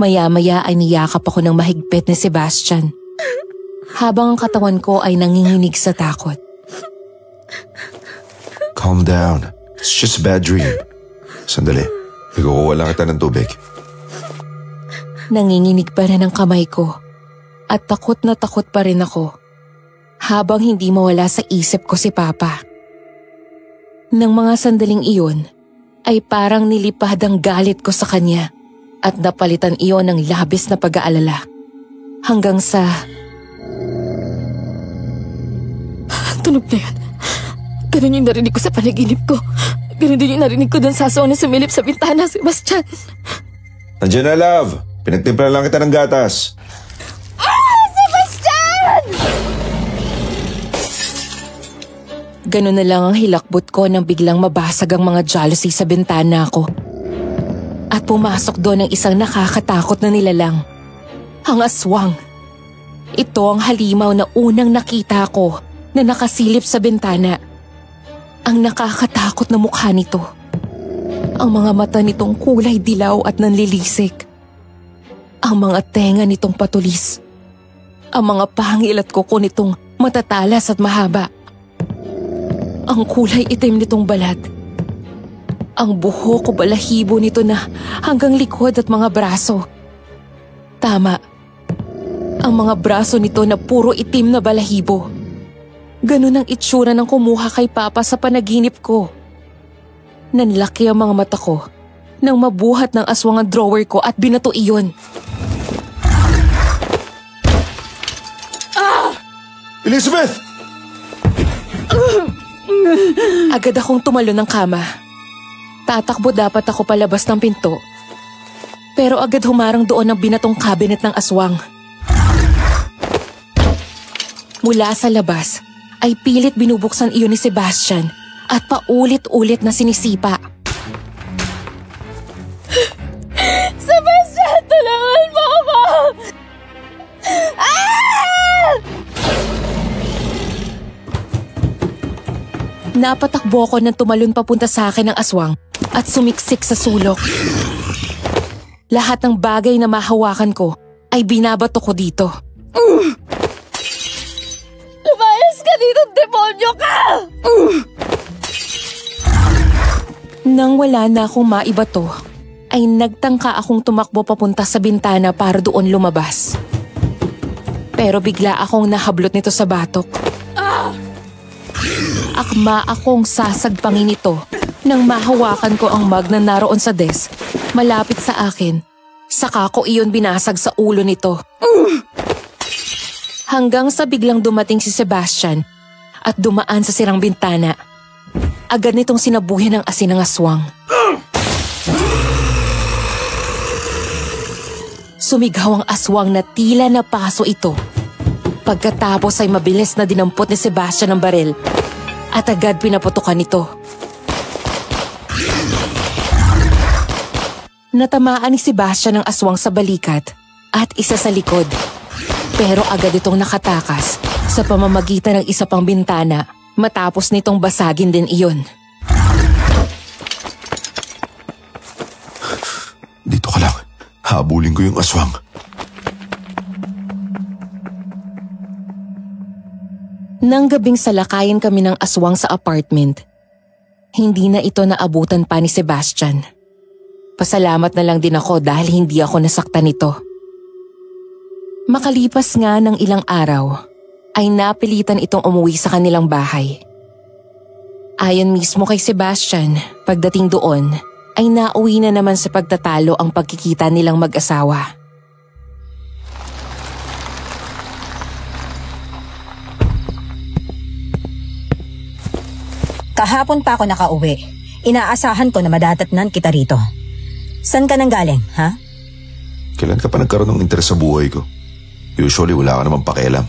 Maya-maya ay niyakap ako ng mahigpit ni Sebastian, habang ang katawan ko ay nanginginig sa takot. Calm down. It's just a bad dream. Sandali, ikukuha lang kita ng tubig. Nanginginig pa rin ang kamay ko at takot na takot pa rin ako habang hindi mawala sa isip ko si Papa. Nang mga sandaling iyon ay parang nilipad ang galit ko sa kanya at napalitan iyon ng labis na pag-aalala hanggang sa... Tunog na yan. Ganun yung narinig ko sa panaginip ko. Ganun din yung narinig ko dun sa aso na sumilip sa bintana, Sebastian. Nandiyan na, love. Pinagtimpla lang kita ng gatas. Sebastian! Ganun na lang ang hilakbot ko nang biglang mabasag ang mga jealousy sa bintana ko. At pumasok doon ang isang nakakatakot na nilalang. Ang aswang. Ito ang halimaw na unang nakita ko na nakasilip sa bintana. Ang nakakatakot na mukha nito. Ang mga mata nitong kulay dilaw at nanlilisik. Ang mga tenga nitong patulis. Ang mga pangil at kuko nitong matatalas at mahaba. Ang kulay itim nitong balat. Ang buhok o balahibo nito na hanggang likod at mga braso. Tama. Ang mga braso nito na puro itim na balahibo. Ganun ang itsura ng kumuha kay Papa sa panaginip ko. Nanlaki ang mga mata ko nang mabuhat ng aswang ang drawer ko at binato iyon. Elizabeth! Agad akong tumalo ng kama. Tatakbo dapat ako palabas ng pinto. Pero agad humarang doon ang binatong cabinet ng aswang. Mula sa labas ay pilit binubuksan iyon ni Sebastian at paulit-ulit na sinisipa. Sebastian, tulungan mo ako! Napatakbo ko nang tumalon papunta sa akin ng aswang at sumiksik sa sulok. Lahat ng bagay na mahawakan ko ay binabato ko dito. Lumayas ka dito, demonyo ka! Nang wala na akong maibato, ay nagtangka akong tumakbo papunta sa bintana para doon lumabas. Pero bigla akong nahablot nito sa batok. Akma akong sasagpangin ito nang mahawakan ko ang mug na naroon sa desk malapit sa akin. Saka ko iyon binasag sa ulo nito. Hanggang sa biglang dumating si Sebastian at dumaan sa sirang bintana. Agad nitong sinabuhin ng asin ng aswang. Sumigaw ang aswang na tila na paso ito. Pagkatapos ay mabilis na dinampot ni Sebastian ang baril at agad pinaputukan nito. Natamaan ni Sebastian ang aswang sa balikat at isa sa likod. Pero agad itong nakatakas sa pamamagitan ng isa pang bintana matapos nitong basagin din iyon. Dito ka lang. Habulin ko yung aswang. Nang gabing salakayin kami ng aswang sa apartment, hindi na ito naabutan pa ni Sebastian. Pasalamat na lang din ako dahil hindi ako nasaktan nito. Makalipas nga ng ilang araw, ay napilitan itong umuwi sa kanilang bahay. Ayon mismo kay Sebastian, pagdating doon, ay nauwi na naman sa pagtatalo ang pagkikita nilang mag-asawa. Kahapon pa ako nakauwi. Inaasahan ko na madadatnan kita rito. San ka nang galing, ha? Kailan ka pa nagkaroon ng interes sa buhay ko? Usually wala ka namang pakialam.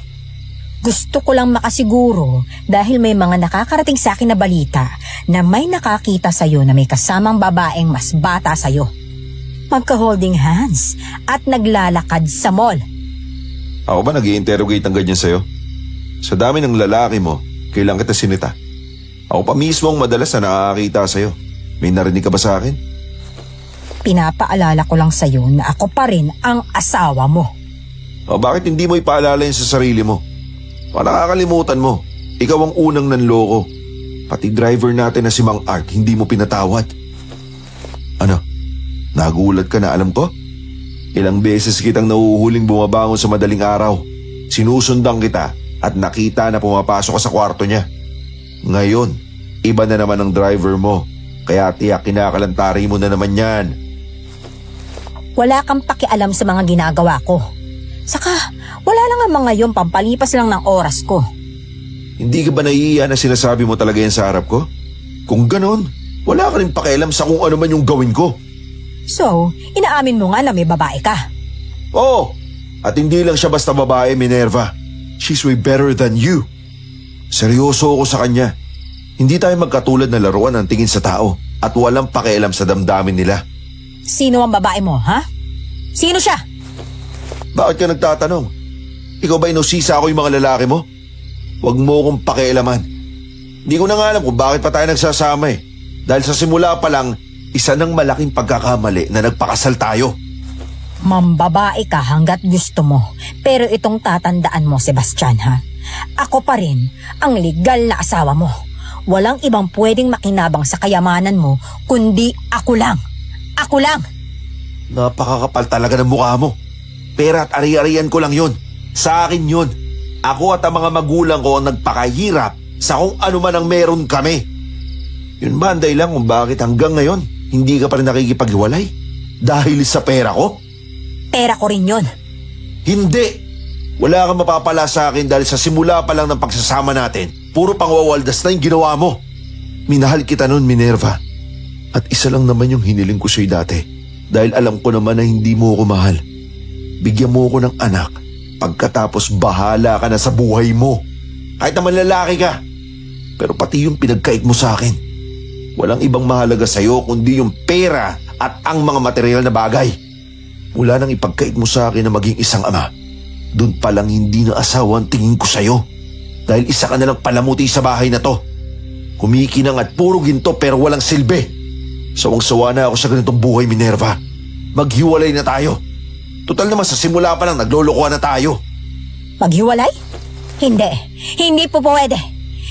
Gusto ko lang makasiguro dahil may mga nakakarating sa akin na balita na may nakakita sa'yo na may kasamang babaeng mas bata sa'yo. Magka-holding hands at naglalakad sa mall. Ako ba nag-i-interrogate ng ganyan sa'yo? Sa dami ng lalaki mo, kailan kita sinita? Ako pa mismo ang madalas na nakakita sa'yo. May narinig ka ba sa akin? Pinapaalala ko lang sa'yo na ako pa rin ang asawa mo. O bakit hindi mo ipaalala yun sa sarili mo? O nakakalimutan mo, ikaw ang unang nanloko. Pati driver natin na si Mang Art, hindi mo pinatawad. Ano? Nagulat ka na alam ko? Ilang beses kitang nahuhuling bumabangon sa madaling araw. Sinusundan kita at nakita na pumapasok ka sa kwarto niya. Ngayon, iba na naman ang driver mo. Kaya tiyak kinakalantari mo na naman yan. Wala kang pakialam sa mga ginagawa ko. Saka, wala lang ang mga yon, pampalipas lang ng oras ko. Hindi ka ba naiiya na sinasabi mo talaga yan sa harap ko? Kung ganon, wala ka rin pakialam sa kung ano man yung gawin ko. So, inaamin mo nga na may babae ka? Oo, at hindi lang siya basta babae, Minerva. She's way better than you. Seryoso ako sa kanya. Hindi tayo magkatulad na laruan ng tingin sa tao at walang pakialam sa damdamin nila. Sino ang babae mo, ha? Sino siya? Bakit ka nagtatanong? Ikaw ba inusisa ako yung mga lalaki mo? Huwag mo akong pakialaman. Hindi ko na nga alam kung bakit pa tayo nagsasama eh. Dahil sa simula pa lang, isa ng malaking pagkakamali na nagpakasal tayo. Mambabae ka hanggat gusto mo. Pero itong tatandaan mo, Sebastian, ha? Ako pa rin ang legal na asawa mo. Walang ibang pwedeng makinabang sa kayamanan mo, kundi ako lang. Ako lang! Napakakapal talaga ng mukha mo. Pera at ari-arian ko lang yun. Sa akin yun. Ako at ang mga magulang ko ang nagpakahirap sa kung ano man ang meron kami. Yun ba ang dahilan kung bakit hanggang ngayon hindi ka pa rin nakikipaghiwalay? Dahil sa pera ko? Pera ko rin yun. Hindi! Wala kang mapapala sa akin dahil sa simula pa lang ng pagsasama natin, puro pangwawaldas na yung ginawa mo. Minahal kita noon, Minerva. At isa lang naman yung hiniling ko sa'yo dati. Dahil alam ko naman na hindi mo ako mahal. Bigyan mo ako ng anak. Pagkatapos bahala ka na sa buhay mo. Kahit naman lalaki ka. Pero pati yung pinagkait mo sa akin. Walang ibang mahalaga sa'yo kundi yung pera at ang mga material na bagay. Mula nang ipagkait mo sa akin na maging isang ama, doon palang hindi na asawa ang tingin ko sa'yo. Dahil isa ka nalang palamuti sa bahay na to. Kumikinang at puro ginto pero walang silbi. Sawang-sawa na ako sa ganitong buhay, Minerva. Maghiwalay na tayo. Total naman sa simula pa lang naglolokohan na tayo. Maghiwalay? Hindi. Hindi po pwede.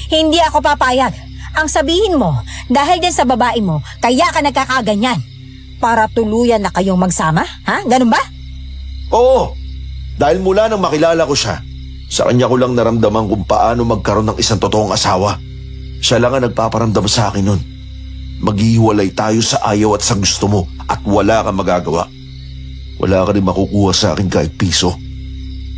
Hindi ako papayag. Ang sabihin mo, dahil din sa babae mo, kaya ka nagkakaganyan. Para tuluyan na kayong magsama? Ha? Ganun ba? Oo. Dahil mula nang makilala ko siya, sa kanya ko lang naramdaman kung paano magkaroon ng isang totoong asawa. Siya lang ang nagpaparamdam sa akin nun. Maghihiwalay tayo sa ayaw at sa gusto mo at wala kang magagawa. Wala ka rin makukuha sa akin kahit piso.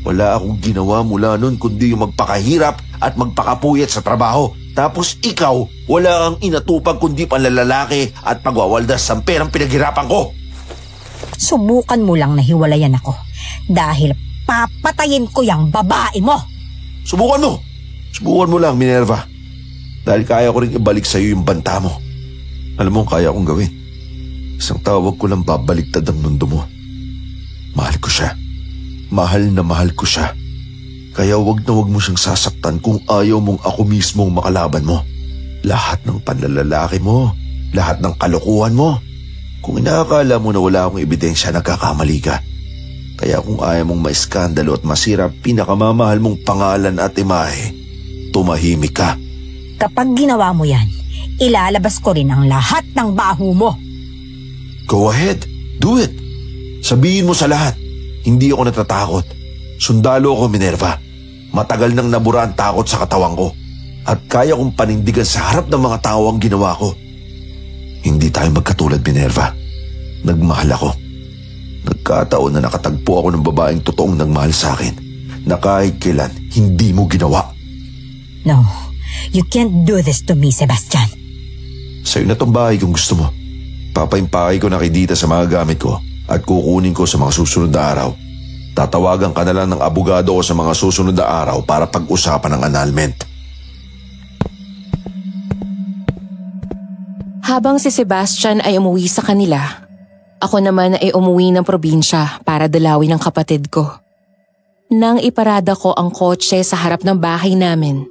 Wala akong ginawa mula nun kundi yung magpakahirap at magpakapuyat sa trabaho. Tapos ikaw, wala kang inatupag kundi panlalalaki at pagwawaldas ng perang pinaghirapan ko. Subukan mo lang na hiwalayan ako dahil papatayin ko yung babae mo. Subukan mo! Subukan mo lang, Minerva. Dahil kaya ko rin ibalik sa'yo yung banta mo. Alam mo, kaya kong gawin. Isang tawag ko lang babaliktad ang mundo mo. Mahal ko siya. Mahal na mahal ko siya. Kaya wag na wag mo siyang sasaktan kung ayaw mong ako mismong makalaban mo. Lahat ng panlalalaki mo, lahat ng kalokohan mo. Kung inaakala mo na wala akong ebidensya, nagkakamali ka. Kaya kung ayaw mong maiskandalo at masira pinakamamahal mong pangalan at imahe, tumahimik ka. Kapag ginawa mo yan, ilalabas ko rin ang lahat ng baho mo. Go ahead, do it. Sabihin mo sa lahat, hindi ako natatakot. Sundalo ako, Minerva. Matagal nang nabura ang takot sa katawan ko. At kaya kong panindigan sa harap ng mga tao ang ginawa ko. Hindi tayo magkatulad, Minerva. Nagmahal ako. Nagkataon na nakatagpo ako ng babaeng totoong nagmahal sa akin, na kahit kailan hindi mo ginawa. No, you can't do this to me, Sebastian. Sa'yo na tong bahay kung gusto mo. Papaimpake ko na kay Dita sa mga gamit ko at kukunin ko sa mga susunod na araw. Tatawagan ka na lang ng abogado ko sa mga susunod na araw para pag-usapan ng annulment. Habang si Sebastian ay umuwi sa kanila, ako naman ay umuwi ng probinsya para dalawin ang kapatid ko. Nang iparada ko ang kotse sa harap ng bahay namin,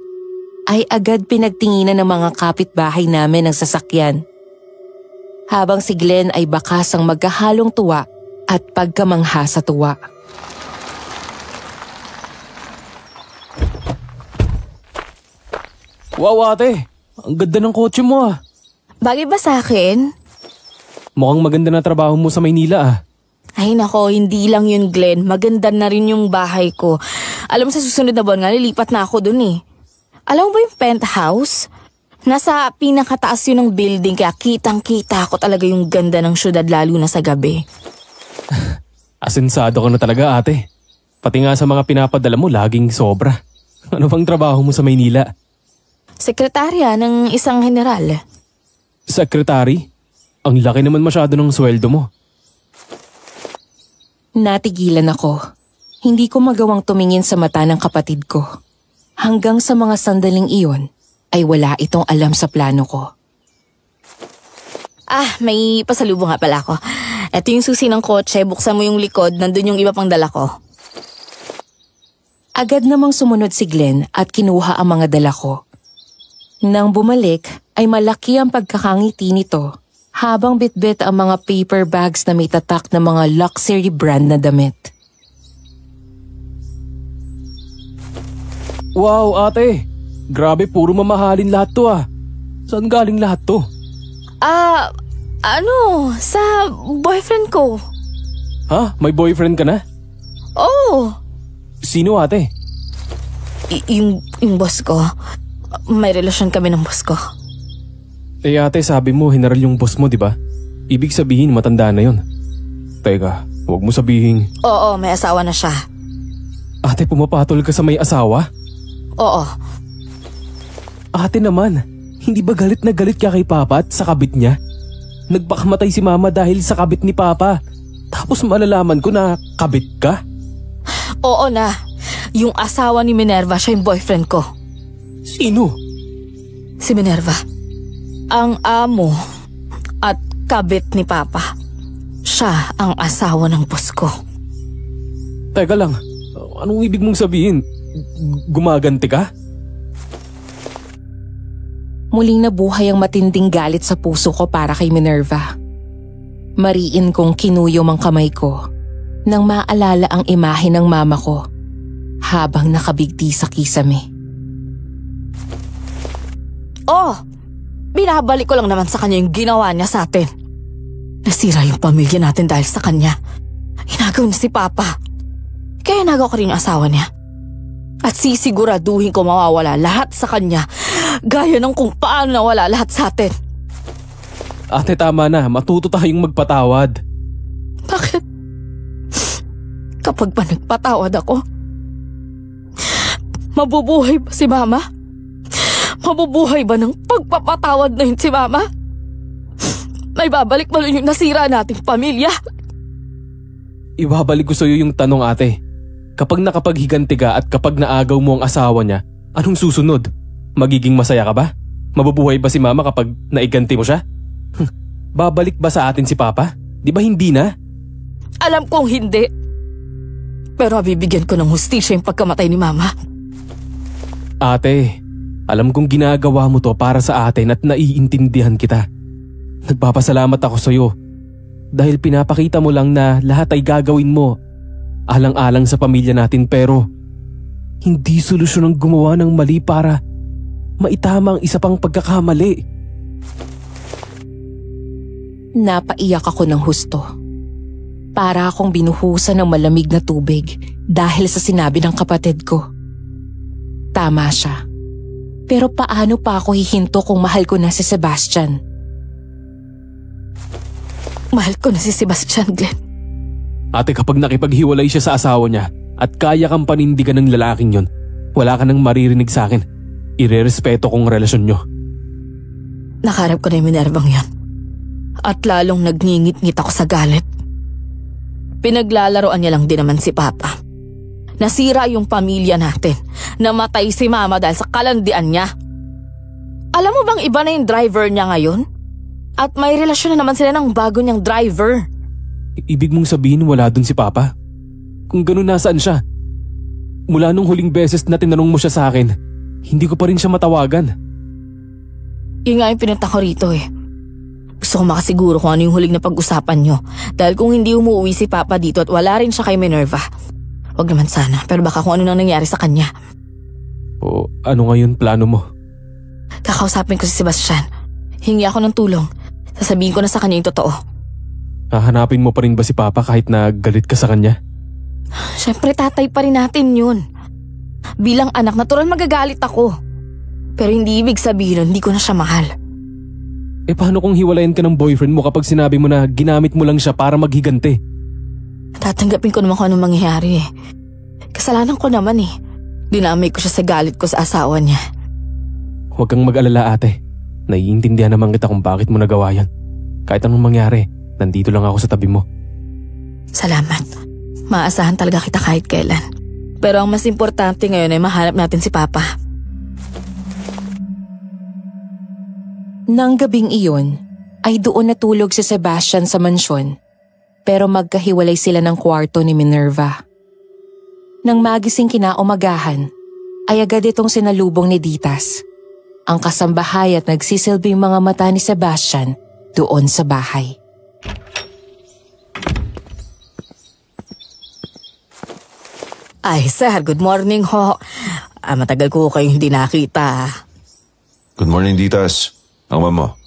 ay agad pinagtinginan ng mga kapitbahay namin ang sasakyan. Habang si Glenn ay bakasang magkahalong tuwa at pagkamangha sa tuwa. Wow ate, ang ganda ng kotse mo ah. Bagay ba sa akin? Mukhang maganda na trabaho mo sa Maynila ah. Ay nako, hindi lang yun Glenn. Maganda na rin yung bahay ko. Alam mo sa susunod na buwan nga, lilipat na ako dun eh. Alam mo ba yung penthouse? Nasa pinakataas yun ng building kaya kitang-kita ko talaga yung ganda ng syudad lalo na sa gabi. Asensado ka na talaga ate. Pati nga sa mga pinapadala mo laging sobra. Ano bang trabaho mo sa Maynila? Sekretarya ng isang general. Secretary? Ang laki naman masyado ng sweldo mo. Natigilan ako. Hindi ko magawang tumingin sa mata ng kapatid ko. Hanggang sa mga sandaling iyon, ay wala itong alam sa plano ko. May pasalubong nga pala ako. Ito yung susi ng kotse, buksan mo yung likod, nandun yung iba pang dala ko. Agad namang sumunod si Glenn at kinuha ang mga dala ko. Nang bumalik, ay malaki ang pagkakangiti nito habang bitbit ang mga paper bags na may tatak na mga luxury brand na damit. Wow ate, grabe puro mamahalin lahat to ah. Saan galing lahat to? Sa boyfriend ko. Ha? May boyfriend ka na? Oh. Sino ate? Yung boss ko. May relasyon kami ng boss ko. Eh ate, sabi mo hinaral yung boss mo, di ba? Ibig sabihin matanda na yon. Teka, huwag mo sabihin. Oo, may asawa na siya. Ate, pumapatol ka sa may asawa? Oo. Ate naman, hindi ba galit na galit ka kay Papa at sa kabit niya? Nagpakamatay si Mama dahil sa kabit ni Papa. Tapos malalaman ko na kabit ka? Oo na. Yung asawa ni Minerva, siya yung boyfriend ko. Sino? Si Minerva. Ang amo at kabit ni Papa. Siya ang asawa ng boss ko. Teka lang, anong ibig mong sabihin? Gumaganti ka? muling nabuhay ang matinding galit sa puso ko para kay Minerva. Mariin kong kinuyom ang kamay ko nang maalala ang imahe ng mama ko habang nakabigti sa kisame. Oh, binabalik ko lang naman sa kanya yung ginawa niya sa atin. Nasira yung pamilya natin dahil sa kanya. Inagaw niya si Papa. Kaya nagaw ko rin yung asawa niya. At sisiguraduhin ko mawawala lahat sa kanya, gaya ng kung paano nawala lahat sa atin. Ate, tama na. Matuto tayong magpatawad. Bakit? Kapag ba nagpatawad ako, mabubuhay ba si Mama? Mabubuhay ba ng pagpapatawad na yun si Mama? May babalik ba yung nasira nating pamilya? Ibabalik ko sa iyo yung tanong, ate. Kapag nakapaghiganti ka at kapag naagaw mo ang asawa niya, anong susunod? Magiging masaya ka ba? Mabubuhay ba si Mama kapag naiganti mo siya? Babalik ba sa atin si Papa? Di ba hindi na? Alam kong hindi. Pero mabibigyan ko ng hustisya yung pagkamatay ni Mama. Ate, alam kong ginagawa mo to para sa atin at naiintindihan kita. Nagpapasalamat ako sa iyo dahil pinapakita mo lang na lahat ay gagawin mo alang-alang sa pamilya natin, pero hindi solusyon ang gumawa ng mali para maitama ang isa pang pagkakamali. Napaiyak ako ng husto. Para akong binuhusan ng malamig na tubig dahil sa sinabi ng kapatid ko. Tama siya. Pero paano pa ako hihinto kung mahal ko na si Sebastian? Mahal ko na si Sebastian, Glenn. Ate, kapag nakipaghiwalay siya sa asawa niya at kaya kang panindigan ng lalaking yon, wala ka nang maririnig sa akin. Irerespeto kong relasyon nyo. Nakarap ko na yung Minervang yan. At lalong nagngingit-ngit ako sa galit. Pinaglalaroan niya lang din naman si Papa. Nasira yung pamilya natin. Namatay si Mama dahil sa kalandian niya. Alam mo bang iba na yung driver niya ngayon? At may relasyon na naman sila ng bago niyang driver. Ibig mong sabihin wala dun si Papa? Kung ganun, nasaan siya? Mula nung huling beses na tinanong mo siya sa akin, hindi ko pa rin siya matawagan. Yun nga yung pinunta ko rito eh. Gusto ko makasiguro kung ano yung huling na pag-usapan nyo. Dahil kung hindi umuwi si Papa dito at wala rin siya kay Minerva, wag naman sana, pero baka kung ano nang nangyari sa kanya. O ano ngayon plano mo? Kakausapin ko si Sebastian. Hingi ako ng tulong. Sasabihin ko na sa kanya yung totoo. Hahanapin mo pa rin ba si Papa kahit na galit ka sa kanya? Siyempre tatay pa rin natin yun. Bilang anak, natural magagalit ako. Pero hindi ibig sabihin hindi ko na siya mahal. Eh paano kung hiwalayan ka ng boyfriend mo kapag sinabi mo na ginamit mo lang siya para maghiganti? Tatanggapin ko naman kung anong mangyayari eh. Kasalanan ko naman eh. Dinamay ko siya sa galit ko sa asawa niya. Huwag kang mag-alala, ate. Naiintindihan naman kita kung bakit mo nagawa yan. Kahit anong mangyari, nandito lang ako sa tabi mo. Salamat. Maasahan talaga kita kahit kailan. Pero ang mas importante ngayon ay mahanap natin si Papa. Nang gabing iyon, ay doon natulog si Sebastian sa mansyon. Pero magkahiwalay sila ng kwarto ni Minerva. Nang magising kinaumagahan, ay agad itong sinalubong ni Ditas. Ang kasambahay at nagsisilbing mga mata ni Sebastian doon sa bahay. Ay, sir, good morning ho. Matagal ko kayong hindi nakita. Good morning, Ditas. Ang mo?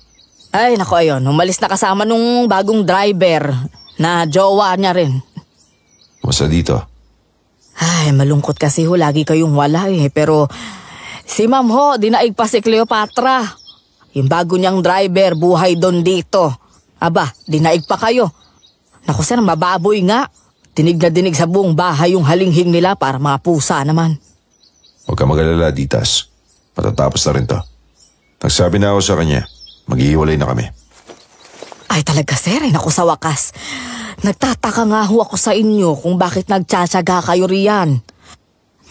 Ay, nako ayun. Umalis na kasama nung bagong driver na jowa niya rin. Masa dito? Ay, malungkot kasi ho. Lagi kayong wala eh. Pero si Ma'am ho, dinaig pa si Cleopatra. Yung bago niyang driver, buhay doon dito. Aba, dinaig pa kayo. Naku sir, mababoy nga. Dinig na dinig sa buong bahay yung halinghing nila para mga pusa naman. Huwag ka mag-alala, Ditas. Matatapos na rin to. Nagsabi na ako sa kanya, maghihiwalay na kami. Ay talaga sir, ay naku sa wakas. Nagtataka nga ho ako sa inyo kung bakit nagtsatsaga kayo riyan.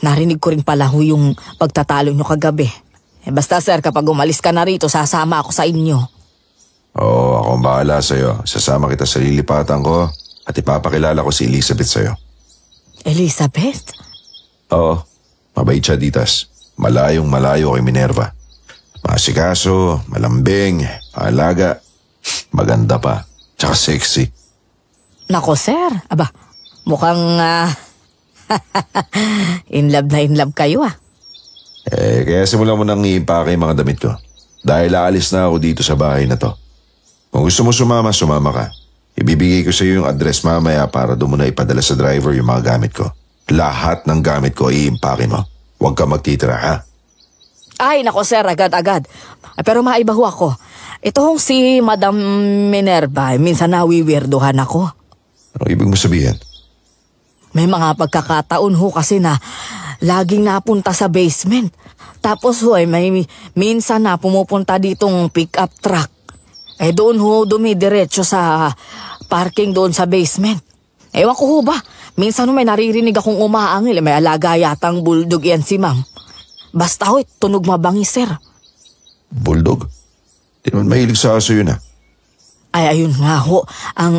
Narinig ko rin pala ho yung pagtatalo nyo kagabi. Basta sir, kapag umalis ka na rito, sasama ako sa inyo. Oo, ako ang bahala sa'yo. Sasama kita sa lilipatan ko at ipapakilala ko si Elizabeth sa'yo. Elizabeth? Oo, mabait siya, Ditas. Malayong malayo kay Minerva. Masikaso, malambing, alaga, maganda pa, tsaka sexy. Nako sir, aba, mukhang in love kayo ah. Kaya simulan mo nang i-impake yung mga damit ko. Dahil aalis na ako dito sa bahay na to. Kung gusto mo sumama, sumama ka. Ibibigay ko sa iyo yung address mamaya para doon mo na ipadala sa driver yung mga gamit ko. Lahat ng gamit ko i-impake mo. Huwag ka magtitira, ha? Ay, nako sir, agad-agad. Pero maiba ho ako. Ito hong si Madam Minerva, minsan nawiwirduhan ako. Ano ibig mo sabihin? May mga pagkakataon ho kasi na laging napunta sa basement. Tapos ho, may minsan na pumupunta ditong pick-up truck. Doon ho dumidiretso sa parking doon sa basement. Ewan ko ho ba, minsan ho may naririnig akong umaangil. May alaga yatang bulldog yan si ma'am. Basta ho, tunog mabangis sir. Bulldog? Di naman mahilig sa aso yun, ha? Ay, ayun nga ho, ang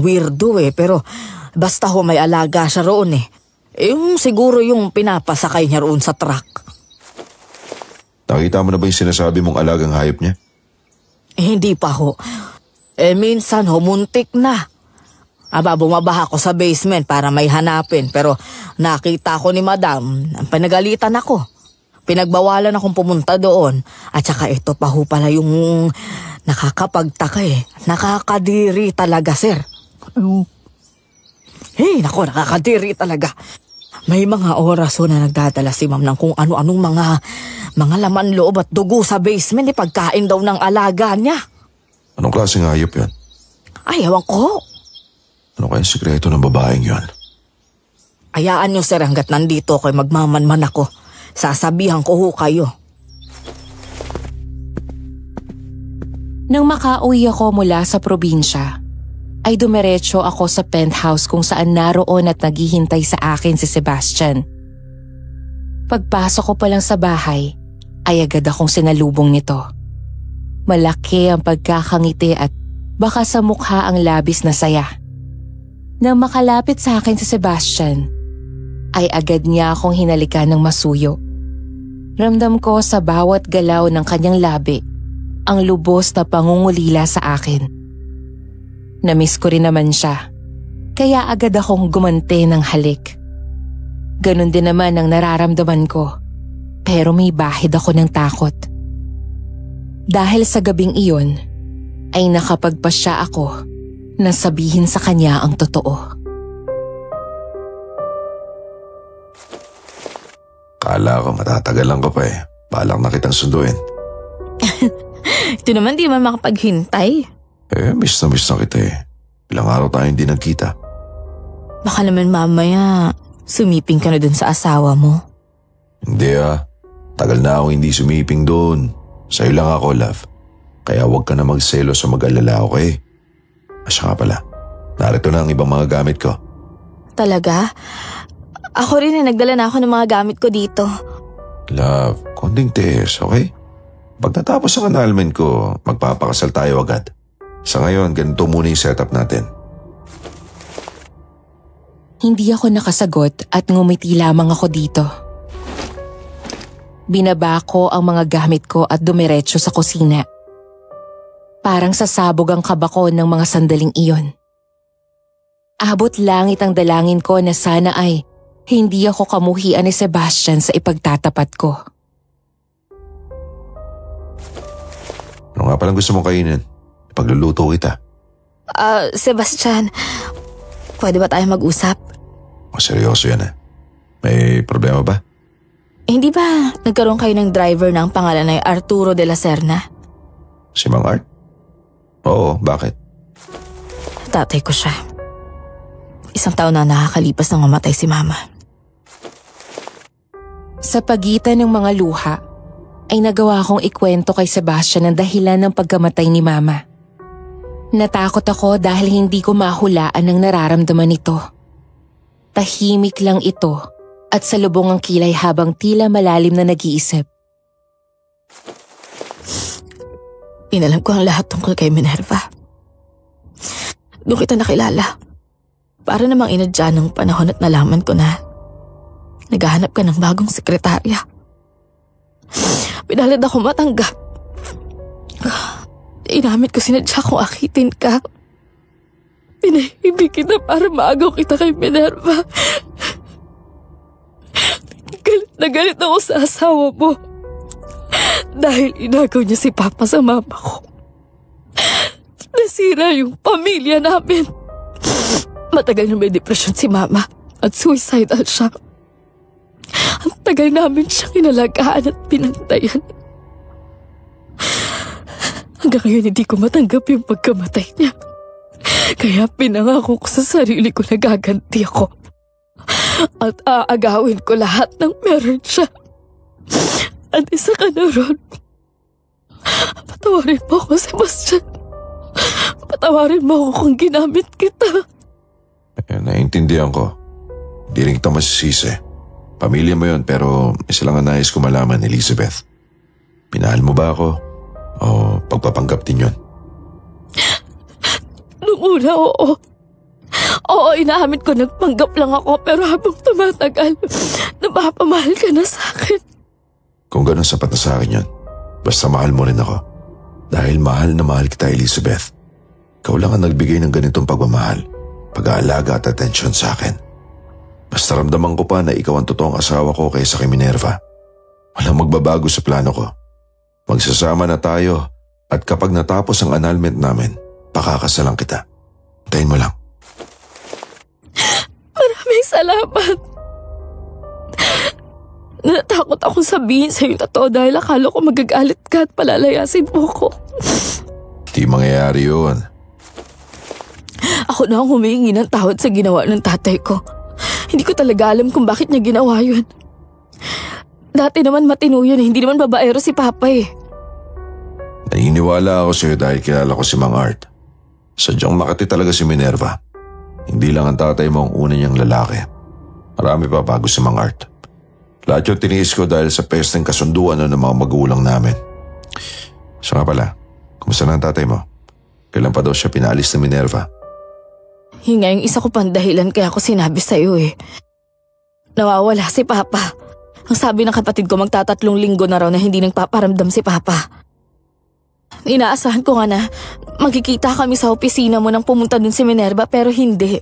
weirdo pero basta ho may alaga siya roon Yung siguro yung pinapasakay niya roon sa truck. Nakita mo na ba yung sinasabi mong alagang hayop niya? Hindi pa ho. Minsan ho, muntik na. Bumabaha ako sa basement para may hanapin pero nakita ko ni madam, pinagalitan ako. Pinagbawalan akong pumunta doon. At saka ito pa ho pala yung nakakapagtaka Nakakadiri talaga, sir. Nako, nakakadiri talaga. May mga oras ho na nagdadala si ma'am ng kung ano-anong mga laman loob at dugo sa basement pagkain daw ng alaga niya. Anong klaseng hayop yan? Ay, ewan ko. Ano kayang sikreto ng babaeng yon? Hayaan niyo sir hanggat nandito ako'y magmamanman ako. Sasabihan ko ho kayo. Nang makauwi ako mula sa probinsya, ay dumiretso ako sa penthouse kung saan naroon at naghihintay sa akin si Sebastian. Pagpasok ko pa lang sa bahay, ay agad akong sinalubong nito. Malaki ang pagkakangiti at baka sa mukha ang labis na saya. Nang makalapit sa akin si Sebastian, ay agad niya akong hinalikan ng masuyo. Ramdam ko sa bawat galaw ng kanyang labi ang lubos na pangungulila sa akin. Namiss ko rin naman siya, kaya agad akong gumante ng halik. Ganon din naman ang nararamdaman ko, pero may bahid ako ng takot. Dahil sa gabing iyon, ay nakapagpasya ako na sabihin sa kanya ang totoo. Kala ko matatagalan ko pa Balak na kitang sunduin. Ito naman di man makapaghintay. Miss na kita Ilang araw tayo hindi nagkita. Baka naman mamaya sumiping ka na dun sa asawa mo. Hindi Tagal na ako hindi sumiping doon. Sa'yo lang ako, love. Kaya huwag ka na magselos o mag-alala, okay? Asya nga pala, narito na ang ibang mga gamit ko. Talaga? Ako rin nagdala na ako ng mga gamit ko dito. Love, konting tiis, okay? Pag natapos ang annulment ko, magpapakasal tayo agad. Sa ngayon, ganito muna yung setup natin. Hindi ako nakasagot at ngumiti lamang ako dito. Binaba ko ang mga gamit ko at dumiretso sa kusina. Parang sasabog ang kaba ko ng mga sandaling iyon. Abot langit ang dalangin ko na sana ay hindi ako kamuhian ni Sebastian sa ipagtatapat ko. Ano nga palang gusto mong kainin? Pagluluto kita. Sebastian, pwede ba tayo mag-usap? Seryoso yan May problema ba? Hindi ba nagkaroon kayo ng driver ng pangalan na Arturo de la Serna? Si Mang Art? Oo, bakit? Tatay ko siya. 1 taon na nakakalipas nang mamatay si Mama. Sa pagitan ng mga luha, ay nagawa kong ikwento kay Sebastian ang dahilan ng pagkamatay ni Mama. Natakot ako dahil hindi ko mahulaan ang nararamdaman nito. Tahimik lang ito at salubong ang kilay habang tila malalim na nag-iisip. Inalam ko ang lahat tungkol kay Minerva. Doon kita nakilala. Para namang inadya ng panahon at nalaman ko na naghahanap ka ng bagong sekretarya. Pinalad ako matanggap. Inamit ko sinadya kong akitin ka. Pinahibig kita para maagaw kita kay Minerva. Galit na galit ako sa asawa mo. Dahil inagaw niya si Papa sa mama ko. Nasira yung pamilya namin. Matagal na may depresyon si Mama at suicidal siya. Ang tagal namin siyang inalagaan at pinantayan. Hanggang ngayon hindi ko matanggap yung pagkamatay niya. Kaya pinangako ko sa sarili ko na gaganti ako. At aagawin ko lahat ng meron siya. At isa ka na ron. Patawarin mo ako, Sebastian. Patawarin mo ako kung ginamit kita. Naiintindihan ko. Hindi rin kita masisisi. Pamilya mo yun pero isa lang ang nais ko malaman, Elizabeth. Minahal mo ba ako? O pagpapanggap din yun? Nung una, oo. Oo, inaamit ko nagpanggap lang ako pero habang tumatagal, napapamahal ka na sa akin. Kung ganun sapat na sa akin yun, basta mahal mo rin ako. Dahil mahal na mahal kita, Elizabeth. Ikaw lang ang nagbigay ng ganitong pagmamahal, pag-aalaga at atensyon sa akin. Basta ramdaman ko pa na ikaw ang totoong asawa ko kaysa kay Minerva. Walang magbabago sa plano ko. Magsasama na tayo at kapag natapos ang annulment namin, pakakasalan kita. Tayin mo lang. Maraming salamat. Natakot akong sabihin sa'yo yung totoo dahil akala ko magagalit ka at palalayasin mo ko. Di mangyayari yun. Ako na ang humihingi ng tawad sa ginawa ng tatay ko. Hindi ko talaga alam kung bakit niya ginawa yun. Dati naman matino yun, hindi naman babaero si Papa eh. Naniniwala ako sa'yo dahil kilala ko si Mang Art. Sadyang makati talaga si Minerva. Hindi lang ang tatay mo ang una niyang lalaki. Marami pa bago si Mang Art. Lahat yung tiniis ko dahil sa pesteng kasunduan ng mga magulang namin. Siya nga pala, kumusta na ang tatay mo? Kailan pa daw siya pinaalis ni Minerva? Hinga yung isa ko pang dahilan kaya ako sinabi sa'yo eh. Nawawala si Papa. Ang sabi ng kapatid ko magta3 linggo na raw na hindi nagpaparamdam si Papa. Inaasahan ko nga na magkikita kami sa opisina mo nang pumunta dun si Minerva pero hindi.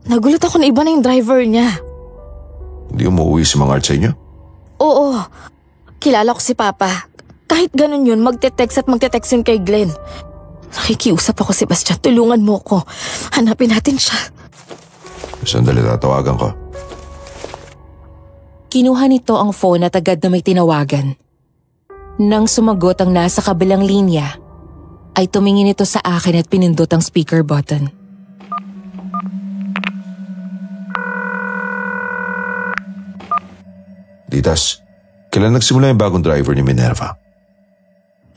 Nagulat ako na iba na yung driver niya. Hindi umuwi si Mang Art sa inyo? Oo, kilala ko si Papa. Kahit ganun yun, magte-text yun kay Glenn. Nakikiusap ako, Sebastian, tulungan mo ko. Hanapin natin siya. Sandali, tatawagan ko. Kinuha nito ang phone at agad na may tinawagan. Nang sumagot ang nasa kabilang linya, ay tumingin ito sa akin at pinindot ang speaker button. Ditas, kailan nagsimula yung bagong driver ni Minerva?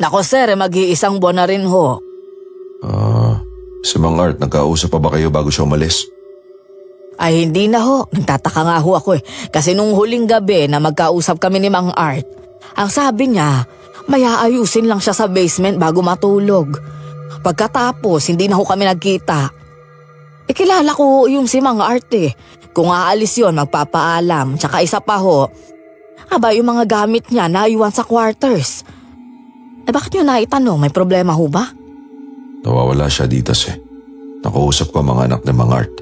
Nako sir, mag-iisang buwan na rin ho. Si Mang Art, nagkausap pa ba kayo bago siya umalis? Ay hindi na ho, nagtataka nga ho ako eh. Kasi nung huling gabi na magkausap kami ni Mang Art, ang sabi niya, may aayusin lang siya sa basement bago matulog. Pagkatapos, hindi na ho kami nagkita. Kilala ko yung si Mang Art eh. Kung aalis yon, magpapaalam. Tsaka isa pa ho, yung mga gamit niya naiwan sa quarters. Bakit niyo naitanong? May problema ho ba? Nawawala siya Ditas eh. Nakausap ko ang mga anak ni Mang Art.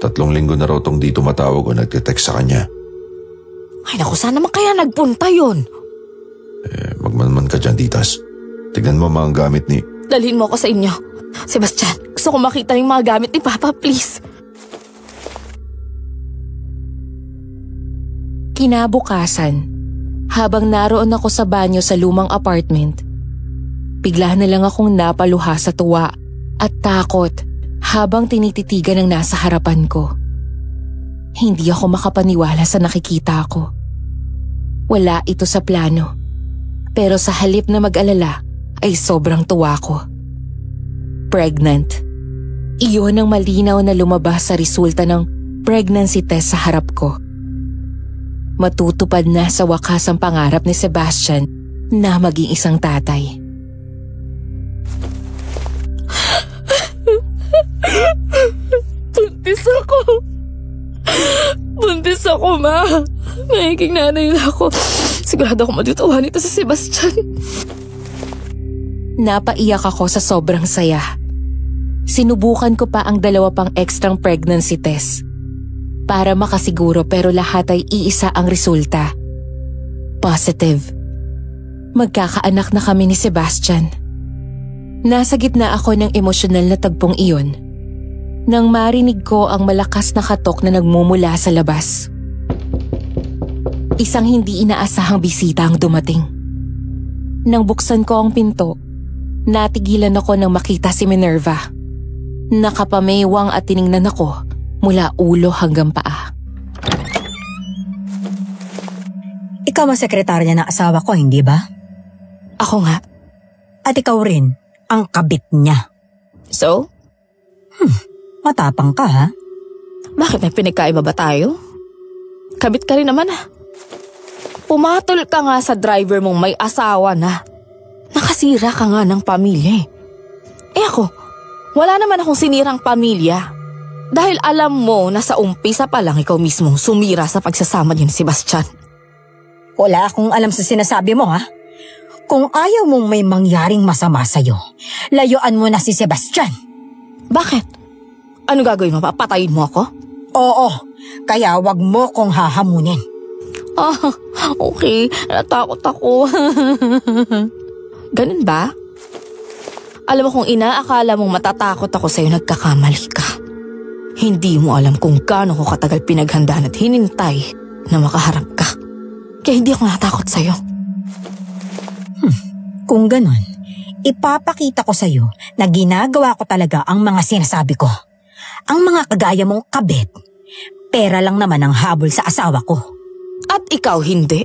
3 linggo na raw tong dito matawag o nagtitext sa kanya. Ay naku, saan naman kaya nagpunta yon? Magmanman ka dyan, Ditas. Tignan mo mga gamit ni... Dalhin mo ako sa inyo. Sebastian, gusto ko makita yung mga gamit ni Papa, please. Kinabukasan, habang naroon ako sa banyo sa lumang apartment, bigla na lang akong napaluha sa tuwa at takot habang tinititigan ang nasa harapan ko. Hindi ako makapaniwala sa nakikita ko. Wala ito sa plano. Pero sa halip na mag-alala ay sobrang tuwa ko. Pregnant. Iyon ang malinaw na lumabas sa resulta ng pregnancy test sa harap ko. Matutupad na sa wakas ang pangarap ni Sebastian na maging isang tatay. Buntis ako. Buntis ako, Ma. Magiging nanay na ako. Sigurado ako matutuwa nito si Sebastian. Napaiyak ako sa sobrang saya. Sinubukan ko pa ang 2 pang extrang pregnancy test para makasiguro, pero lahat ay iisa ang resulta. Positive. Magkakaanak na kami ni Sebastian. Nasa gitna ako ng emosyonal na tagpong iyon nang marinig ko ang malakas na katok na nagmumula sa labas. Isang hindi inaasahang bisita ang dumating. Nang buksan ko ang pinto, natigilan ako nang makita si Minerva. Nakapamewang at tiningnan ako mula ulo hanggang paa. Ikaw ang sekretarya ng asawa ko, hindi ba? Ako nga. At ikaw rin ang kabit niya. So? Matapang ka, ha? Bakit may pinagkaiba ba tayo? Kabit ka rin naman, ha? Pumatol ka nga sa driver mong may asawa na. Nakasira ka nga ng pamilya, eh. Eh ako, wala naman akong sinirang pamilya. Dahil alam mo na sa umpisa pa lang ikaw mismo sumira sa pagsasama niyo ni Sebastian. Wala akong alam sa sinasabi mo, ha? Kung ayaw mong may mangyaring masama sa'yo, layuan mo na si Sebastian. Bakit? Ano gagawin mo? Papatayin mo ako? Oo, kaya wag mo kong hahamunin. Ah, okay. Natakot ako. Ganun ba? Alam mo, kung inaakala mong matatakot ako sa'yo, nagkakamali ka. Hindi mo alam kung gaano ko katagal pinaghandaan at hinintay na makaharap ka. Kaya hindi ako natakot sa'yo. Kung ganon, ipapakita ko sa'yo na ginagawa ko talaga ang mga sinasabi ko. Ang mga kagaya mong kabit, pera lang naman ang habol sa asawa ko. At ikaw hindi.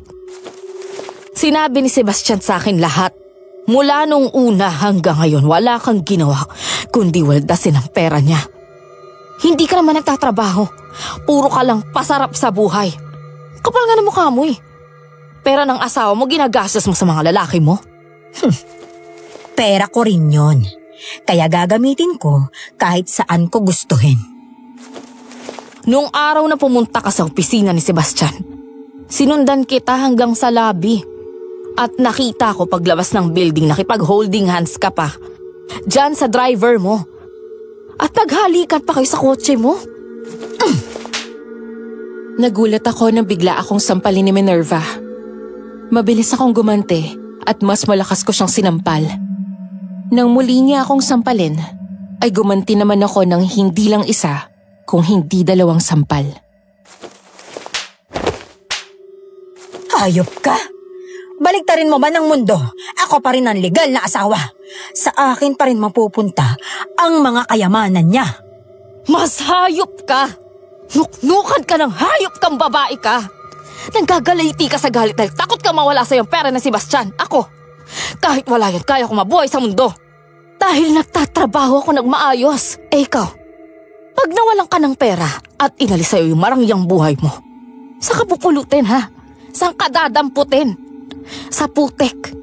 Sinabi ni Sebastian sa akin lahat. Mula nung una hanggang ngayon, wala kang ginawa kundi waldasin ang pera niya. Hindi ka naman nagtatrabaho. Puro ka lang pasarap sa buhay. Kapal nga ng mukha mo, eh. Pera ng asawa mo ginagastos mo sa mga lalaki mo. Pera ko rin yon. Kaya gagamitin ko kahit saan ko gustuhin. Nung araw na pumunta ka sa opisina ni Sebastian, sinundan kita hanggang sa lobby. At nakita ko paglabas ng building, nakipag-holding hands ka pa. Diyan sa driver mo. At naghalikan pa kayo sa kotse mo. Nagulat ako nang bigla akong sampalin ni Minerva. Mabilis akong gumante at mas malakas ko siyang sinampal. Nang muli niya akong sampalin, ay gumanti naman ako ng hindi lang isa, kung hindi 2 sampal. Hayop ka! Baliktarin mo man ang mundo, ako pa rin ang legal na asawa. Sa akin pa rin mapupunta ang mga kayamanan niya. Mas hayop ka! Nuknukan ka ng hayop kang babae ka! Nanggagalayti ka sa galit dahil takot ka mawala sa iyong pera na Sebastian. Ako, kahit wala yan, kaya ko mabuhay sa mundo. Dahil nagtatrabaho ako ng maayos. Eh ikaw, pag nawalan ka ng pera at inalis sa'yo yung marangyang buhay mo, saan ka pupulutin, ha? Saan ka dadamputin? Sa putek.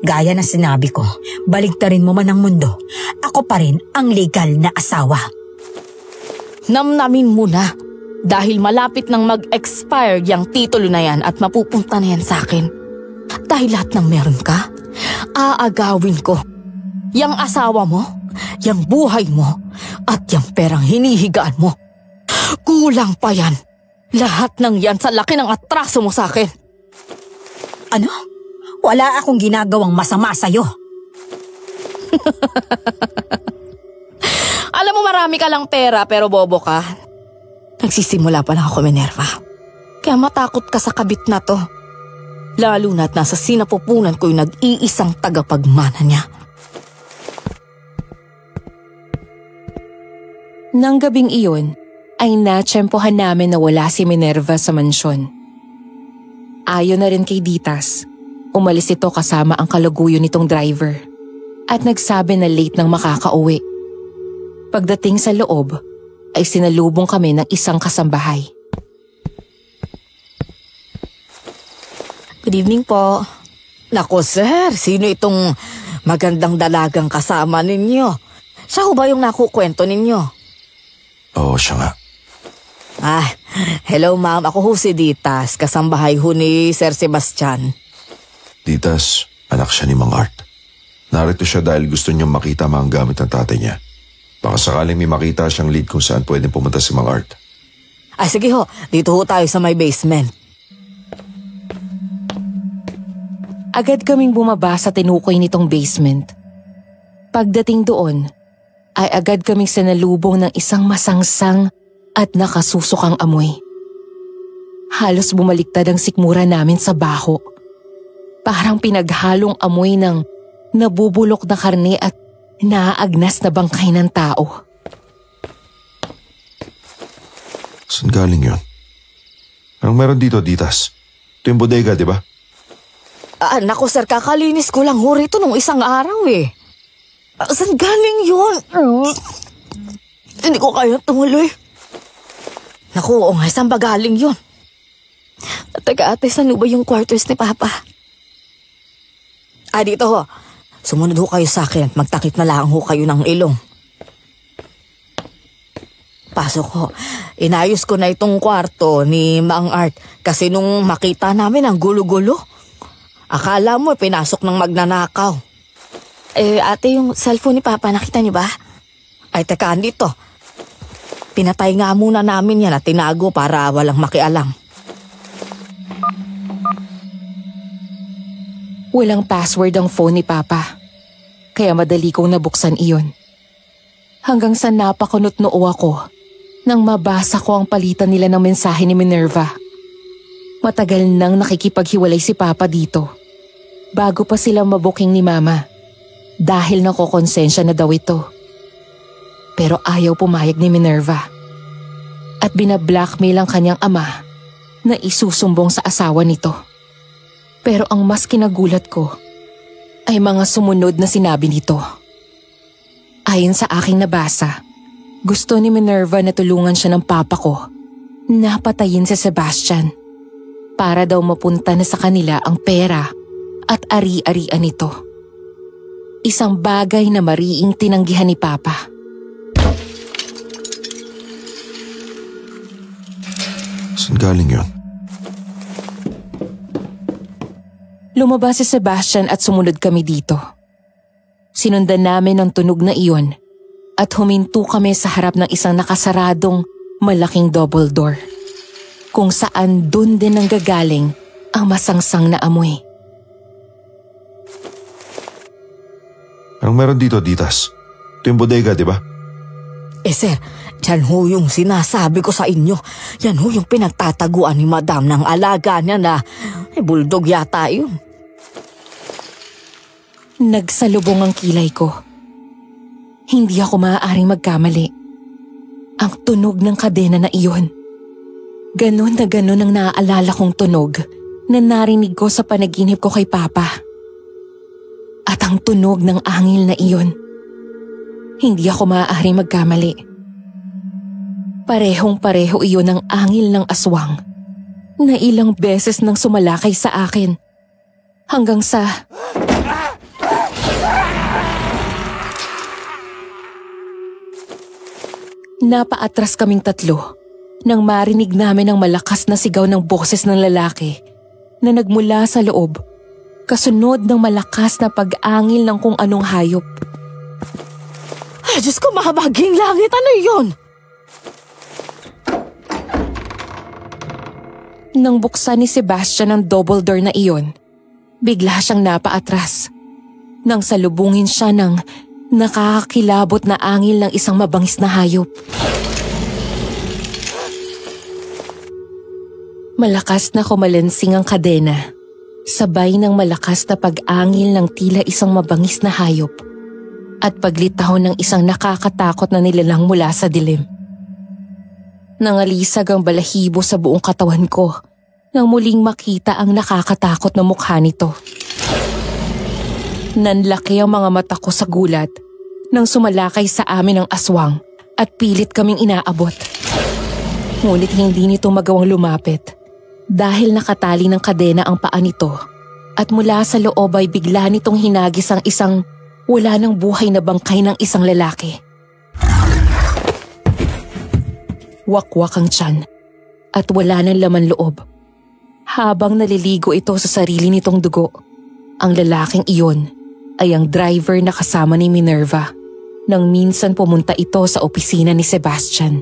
Gaya na sinabi ko, baliktarin mo man ang mundo, ako pa rin ang legal na asawa. Namnamin mo na. Dahil malapit nang mag-expire yung titulo na yan at mapupunta na yan sa akin. Dahil lahat ng meron ka, aagawin ko. Yang asawa mo, yang buhay mo, at yang perang hinihigaan mo. Kulang pa yan. Lahat ng yan sa laki ng atraso mo sa akin. Ano? Wala akong ginagawang masama sa'yo. Alam mo, marami ka lang pera pero bobo ka. Nagsisimula pa lang ako, Minerva. Kaya matakot ka sa kabit na to. Lalo na't nasa sinapupunan ko yung nag-iisang tagapagmana niya. Nang gabing iyon, ay natsyempohan namin na wala si Minerva sa mansyon. Ayon na rin kay Ditas, umalis ito kasama ang kalaguyo nitong driver at nagsabi na late nang makakauwi. Pagdating sa loob, ay sinalubong kami ng isang kasambahay. Good evening po. Nako sir, sino itong magandang dalagang kasama ninyo? Siya ho ba yung nakukwento ninyo? Oo, siya nga. Hello ma'am, ako ho si Ditas, kasambahay ho ni Sir Sebastian. Ditas, anak siya ni Mang Art. Narito siya dahil gusto niyang makita mga gamit ng tatay niya. Baka sakaling may makita siyang lead kung saan pwedeng pumunta si Mang Art. Ay sige ho, dito ho tayo sa may basement. Agad kaming bumaba sa tinukoy nitong basement. Pagdating doon, ay agad kaming sinalubong ng isang masangsang at nakasusukang amoy. Halos bumaliktad ang sikmura namin sa baho. Parang pinaghalong amoy ng nabubulok na karne at naaagnas na bangkay ng tao. Saan galing yun? Anong meron dito, Ditas? Ito yung bodega, di ba? Naku sir, kakalinis ko lang ho rito nung isang araw eh. Saan galing yun? Hindi ko kaya tumuloy. Naku, oo nga, saan ba galing yun? Taga ate, saan ba yung quarters ni Papa? Dito ho. Sumunod ho kayo sa akin at magtakip na lang ho kayo ng ilong. Pasok ho. Inayos ko na itong kwarto ni Mang Art kasi nung makita namin ang gulo-gulo, akala mo pinasok ng magnanakaw. Ate, yung cellphone ni Papa, nakita niyo ba? Ay, teka, andito. Pinatay nga muna namin yan at tinago para walang makialam. Walang password ang phone ni Papa, kaya madali kong nabuksan iyon. Hanggang sa napakunot-noo ako nang mabasa ko ang palitan nila ng mensahe ni Minerva. Matagal nang nakikipaghiwalay si Papa dito, bago pa sila mabuking ni Mama, dahil nakokonsensya na daw ito. Pero ayaw pumayag ni Minerva at binablackmail ang kanyang ama na isusumbong sa asawa nito. Pero ang mas kinagulat ko ay mga sumunod na sinabi nito. Ayon sa aking nabasa, gusto ni Minerva na tulungan siya ng papa ko na patayin si Sebastian para daw mapunta na sa kanila ang pera at ari-arian nito. Isang bagay na mariing tinanggihan ni Papa. Saan galing yun? Lumabas si Sebastian at sumunod kami dito. Sinundan namin ang tunog na iyon at huminto kami sa harap ng isang nakasaradong malaking double door, kung saan dun din nanggagaling ang masangsang na amoy. Anong meron dito, Ditas? Ito yung bodega, di ba? Sir, dyan ho yung sinasabi ko sa inyo. Yan ho yung pinagtataguan ni Madam ng alaga niya na bulldog yata yun. Nagsalubong ang kilay ko. Hindi ako maaaring magkamali. Ang tunog ng kadena na iyon. Ganon na ganon ang naaalala kong tunog na narinig ko sa panaginip ko kay Papa. At ang tunog ng angil na iyon. Hindi ako maaaring magkamali. Parehong-pareho iyon ang angil ng aswang na ilang beses nang sumalakay sa akin. Hanggang sa... Napaatras kaming tatlo nang marinig namin ang malakas na sigaw ng boses ng lalaki na nagmula sa loob, kasunod ng malakas na pag-angil ng kung anong hayop. Ay, Diyos ko, mahabaging langit, ano yun? Nang buksan ni Sebastian ang double door na iyon, bigla siyang napaatras. Nang salubungin siya ng nakakakilabot na angil ng isang mabangis na hayop. Malakas na kumalansing ang kadena, sabay ng malakas na pag-angil ng tila isang mabangis na hayop at paglitaw ng isang nakakatakot na nilalang mula sa dilim. Nangalisag ang balahibo sa buong katawan ko nang muling makita ang nakakatakot na mukha nito. Nanlaki ang mga mata ko sa gulat nang sumalakay sa amin ang aswang at pilit kaming inaabot. Ngunit hindi nito magawang lumapit dahil nakatali ng kadena ang paa nito at mula sa loob ay bigla nitong hinagis ang isang wala ng buhay na bangkay ng isang lalaki. Wakwak ang tiyan at wala ng laman loob. Habang naliligo ito sa sarili nitong dugo, ang lalaking iyon ay ang driver na kasama ni Minerva nang minsan pumunta ito sa opisina ni Sebastian.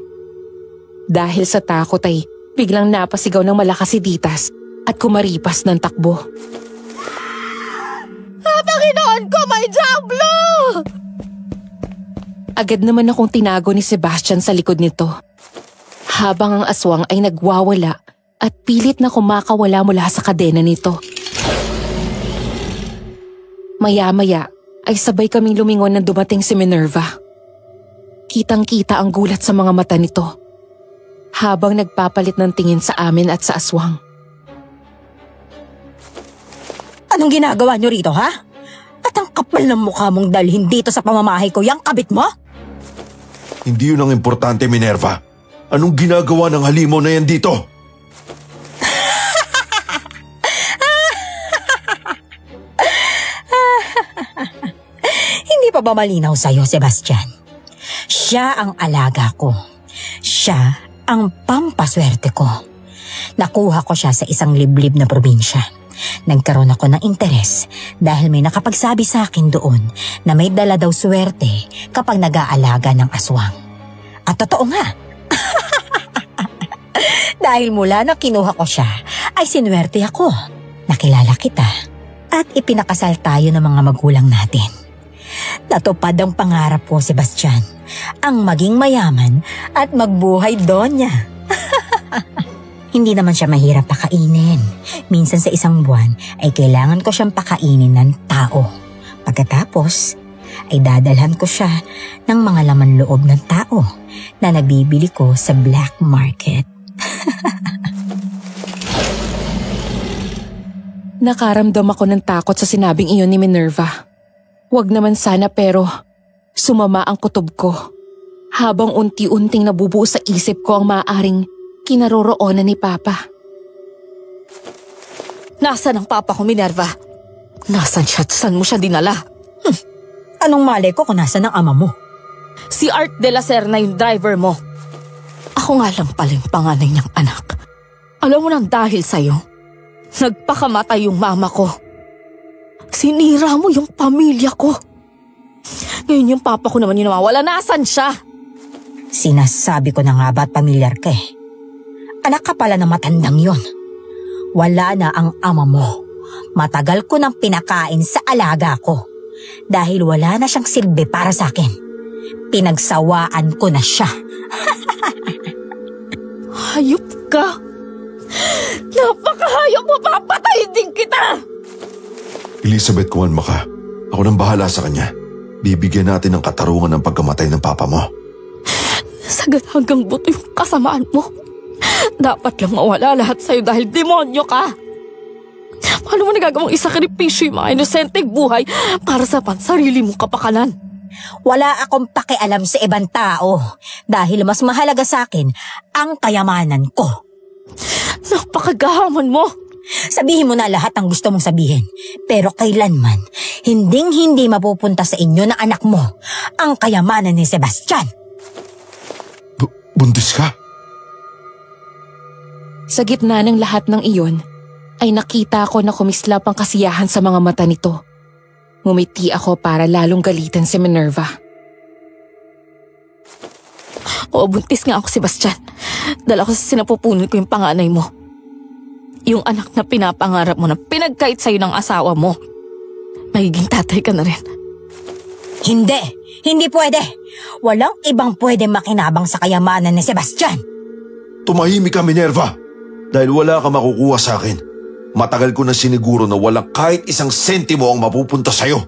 Dahil sa takot ay biglang napasigaw ng malakas si Ditas at kumaripas ng takbo. Panginoon ko, may jablo! Agad naman akong tinago ni Sebastian sa likod nito. Habang ang aswang ay nagwawala at pilit na kumakawala mula sa kadena nito. Maya-maya ay sabay kaming lumingon nang dumating si Minerva. Kitang-kita ang gulat sa mga mata nito habang nagpapalit ng tingin sa amin at sa aswang. Anong ginagawa niyo rito, ha? At ang kapal ng mukha mong dalhin dito sa pamamahay ko, yang kabit mo? Hindi yun ang importante, Minerva. Anong ginagawa ng halimaw na yan dito? Hindi pa ba malinaw sa'yo, Sebastian? Siya ang alaga ko. Siya ang pampaswerte ko. Nakuha ko siya sa isang liblib na probinsya. Nagkaroon ako ng interes dahil may nakapagsabi sa akin doon na may dala daw swerte kapag nag-aalaga ng aswang. At totoo nga. Dahil mula na kinuha ko siya, ay sinwerte ako. Nakilala kita at ipinakasal tayo ng mga magulang natin. Natupad ang pangarap ko, Sebastian, ang maging mayaman at magbuhay donya. Hindi naman siya mahirap pakainin. Minsan sa isang buwan ay kailangan ko siyang pakainin ng tao. Pagkatapos ay dadalhan ko siya ng mga laman loob ng tao na nabibili ko sa black market. Nakaramdam ako ng takot sa sinabing iyon ni Minerva. Huwag naman sana pero sumama ang kutob ko. Habang unti-unting nabubuo sa isip ko ang maaaring kinaroroonan ni Papa. Nasaan ang papa ko, Minerva? Nasaan siya at saan mo siya dinala? Anong malay ko kung nasaan ang ama mo? Si Art de la Serna yung driver mo. Ako nga lang pala yung panganay niyang anak. Alam mo nang dahil sa'yo, nagpakamatay yung mama ko. Sinira mo yung pamilya ko. Ngayon yung papa ko naman yung nawawala. Nasaan siya? Sinasabi ko na nga ba't pamilyar ka eh. Anak ka pala na matandang yon. Wala na ang ama mo. Matagal ko nang pinakain sa alaga ko. Dahil wala na siyang silbi para sa akin. Pinagsawaan ko na siya. Hayop ka! Napakahayop mo! Papatayin din kita! Elizabeth, kumalma ka. Ako nang bahala sa kanya. Bibigyan natin ng katarungan ng pagkamatay ng papa mo. Sagad hanggang buto yung kasamaan mo. Dapat lang mawala lahat sa'yo dahil demonyo ka. Paano mo nagagawang isakripisyo yung mga inosenteng buhay para sa pansarili mong kapakanan? Wala akong pakialam sa ibang tao dahil mas mahalaga sa akin ang kayamanan ko. Napakagahaman mo. Sabihin mo na lahat ang gusto mong sabihin. Pero kailanman, hinding-hindi mapupunta sa inyo na anak mo ang kayamanan ni Sebastian. Buntis ka? Sa gitna ng lahat ng iyon, ay nakita ko na kumislap ang kasiyahan sa mga mata nito. Ngumiti ako para lalong galitan si Minerva. Oo, buntis nga ako, Sebastian. Dala ko sa sinapupunan ko yung panganay mo. Yung anak na pinapangarap mo na pinagkait sa'yo ng asawa mo. Magiging tatay ka na rin. Hindi! Hindi pwede! Walang ibang pwede makinabang sa kayamanan ni Sebastian. Tumahimik ka, Minerva. Dahil wala ka makukuha sa akin. Matagal ko na siniguro na walang kahit isang sentimo ang mapupunta sa'yo.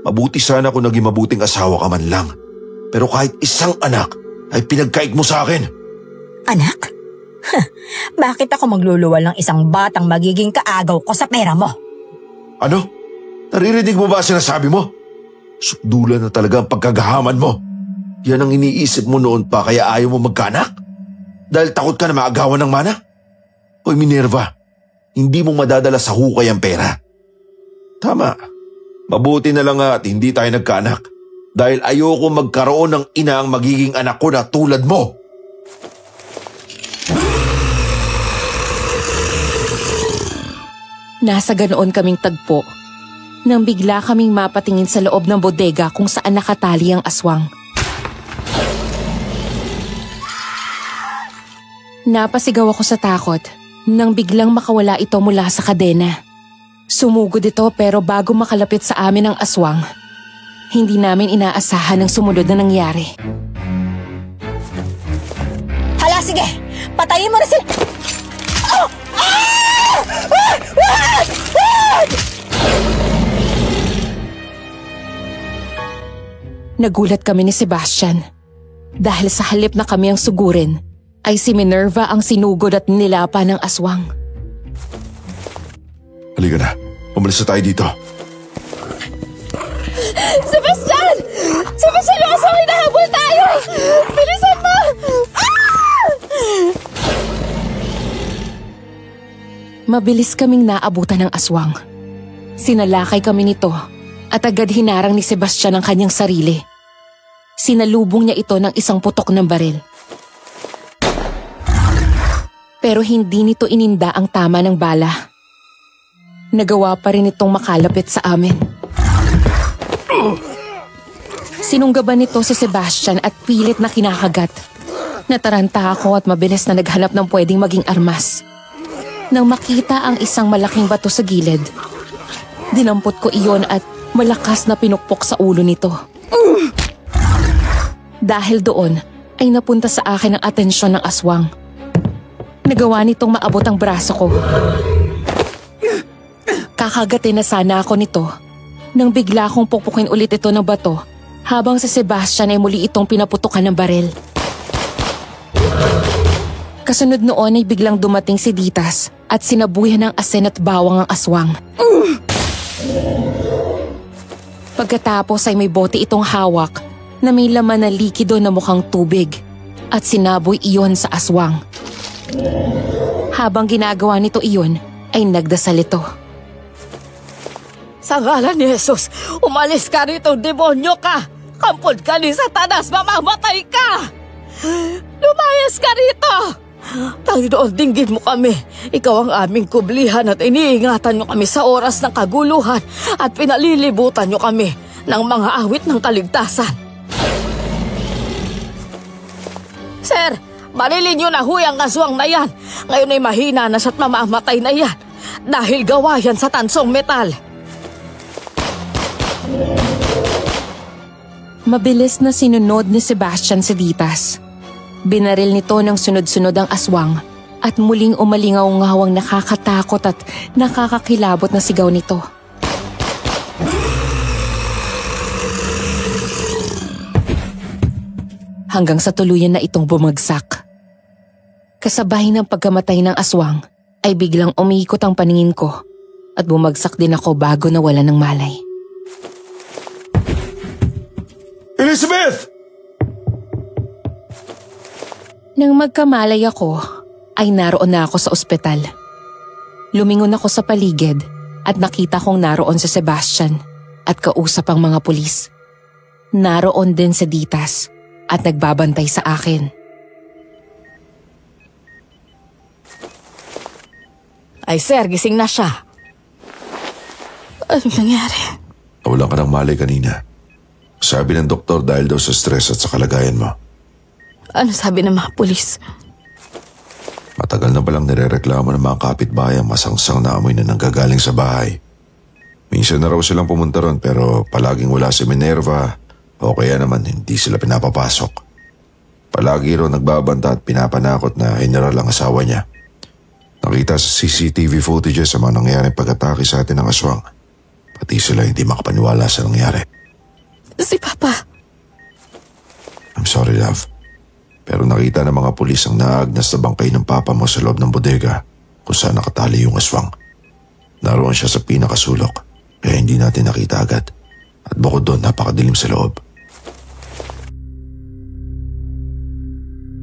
Mabuti sana kung naging mabuting asawa ka man lang. Pero kahit isang anak ay pinagkait mo sa akin. Anak? Bakit ako magluluwal ng isang batang magiging kaagaw ko sa pera mo? Ano? Naririnig mo ba sinasabi mo? Sukdulan na talaga ang pagkagahaman mo. Yan ang iniisip mo noon pa kaya ayaw mo magkaanak? Dahil takot ka na maagawan ng mana? Hoy Minerva, hindi mo madadala sa hukay ang pera. Tama. Mabuti na lang at hindi tayo nagkaanak. Dahil ayoko magkaroon ng ina ang magiging anak ko na tulad mo. Nasa ganoon kaming tagpo nang bigla kaming mapatingin sa loob ng bodega kung saan nakatali ang aswang. Napasigaw ako sa takot nang biglang makawala ito mula sa kadena. Sumugod ito pero bago makalapit sa amin ang aswang, hindi namin inaasahan ang sumunod na nangyari. Hala, sige! Patayin mo na sila! Oh! Ah! Ah! Ah! Ah! Nagulat kami ni Sebastian dahil sa halip na kami ang sugurin, ay si Minerva ang sinugod at nilapa ng aswang. Halika na. Umalis na tayo dito. Sebastian! Sebastian, yung aswang hinahabol tayo! Bilisan mo! Ah! Mabilis kaming naabutan ng aswang. Sinalakay kami nito at agad hinarang ni Sebastian ang kanyang sarili. Sinalubong niya ito ng isang putok ng baril. Pero hindi nito ininda ang tama ng bala. Nagawa pa rin itong makalapit sa amin. Sinunggaban nito si Sebastian at pilit na kinakagat. Nataranta ako at mabilis na naghanap ng pwedeng maging armas. Nang makita ang isang malaking bato sa gilid, dinampot ko iyon at malakas na pinukpok sa ulo nito. Dahil doon ay napunta sa akin ang atensyon ng aswang. Nagawa nitong maabot ang braso ko. Kakagatin na sana ako nito nang bigla kong pukpukin ulit ito ng bato habang si Sebastian ay muli itong pinaputukan ng baril. Kasunod noon ay biglang dumating si Ditas at sinabuyan ng asin at bawang ang aswang. Pagkatapos ay may bote itong hawak na may laman na likido na mukhang tubig at sinaboy iyon sa aswang. Habang ginagawa nito iyon, ay nagdasal ito. Sa ngalan ni Jesus, umalis ka rito, demonyo ka! Kampod ka ni Satanas, mamamatay ka! Lumayas ka rito! Panginoon, dinggin mo kami. Ikaw ang aming kublihan at iniingatan nyo kami sa oras ng kaguluhan at pinalilibutan nyo kami ng mga awit ng kaligtasan. Sir, barilin nyo na huy ang aswang na yan. Ngayon ay mahina na siya't mamamatay na yan dahil gawa yan sa tansong metal. Mabilis na sinunod ni Sebastian si Ditas. Binaril nito ng sunod-sunod ang aswang at muling umalingaw-ngawang nakakatakot at nakakakilabot na sigaw nito. Hanggang sa tuluyan na itong bumagsak. Kasabay ng pagkamatay ng aswang ay biglang umiikot ang paningin ko at bumagsak din ako bago nawala ng malay. Elizabeth! Nang magkamalay ako, ay naroon na ako sa ospital. Lumingon ako sa paligid at nakita kong naroon si Sebastian at kausap ang mga pulis. Naroon din si Ditas at nagbabantay sa akin. Ay sir, gising na siya. Anong nangyari? Nawalan ka ng malay kanina. Sabi ng doktor dahil daw sa stress at sa kalagayan mo. Ano sabi ng mga pulis? Matagal na palang nirereklamo ng mga kapitbahay ang masangsang na amoy na nanggagaling sa bahay. Minsan na raw silang pumunta ron pero palaging wala si Minerva o kaya naman hindi sila pinapapasok. Palagi raw nagbabanta at pinapanakot na general ang asawa niya. Nakita sa CCTV footage sa mga nangyaring pag-atake sa atin ng aswang. Pati sila hindi makapaniwala sa nangyari. Si Papa. I'm sorry, love. Pero nakita ng mga pulis ang naagnas na bangkay ng papa mo sa loob ng bodega kung saan nakatali yung aswang. Naroon siya sa pinakasulok kaya hindi natin nakita agad. At bukod doon, napakadilim sa loob.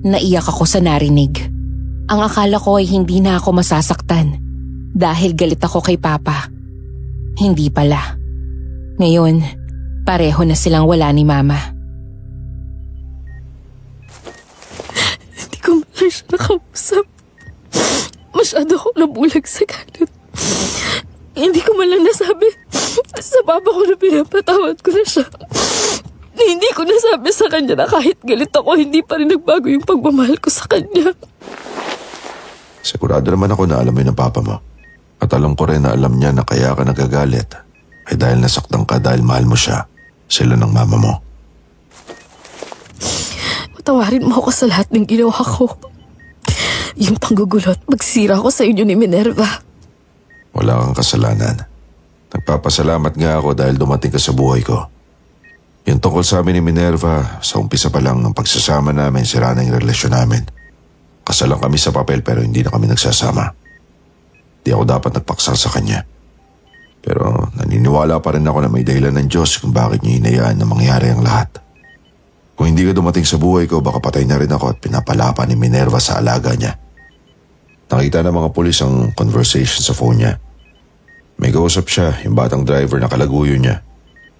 Naiyak ako sa narinig. Ang akala ko ay hindi na ako masasaktan dahil galit ako kay Papa. Hindi pala. Ngayon, pareho na silang wala ni Mama. Hindi ko man siya nakausap. Masyado ako nabulag sa galit. Hindi ko man lang nasabi sa papa ko na pinapatawad ko na siya. Hindi ko nasabi sa kanya na kahit galit ako, hindi pa rin nagbago yung pagmamahal ko sa kanya. Sigurado naman ako na alam mo yun ng papa mo. At alam ko rin na alam niya na kaya ka nagagalit ay dahil nasaktan ka dahil mahal mo siya, sila ng mama mo. Patawarin mo ako sa lahat ng ginawa ko. Yung panggugulo at magsira ko sa inyo ni Minerva. Wala kang kasalanan. Nagpapasalamat nga ako dahil dumating ka sa buhay ko. Yung tungkol sa amin ni Minerva, sa umpisa pa lang ng pagsasama namin, sira na yung relasyon namin. Kasal lang kami sa papel pero hindi na kami nagsasama. Di ako dapat nagpaksa sa kanya. Pero naniniwala pa rin ako na may dahilan ng Diyos kung bakit niya hinayaan na mangyari ang lahat. Kung hindi ka dumating sa buhay ko, baka patay na rin ako at pinapalapa ni Minerva sa alaga niya. Nakita ng mga pulis ang conversation sa phone niya. May kausap siya, yung batang driver na kalaguyo niya.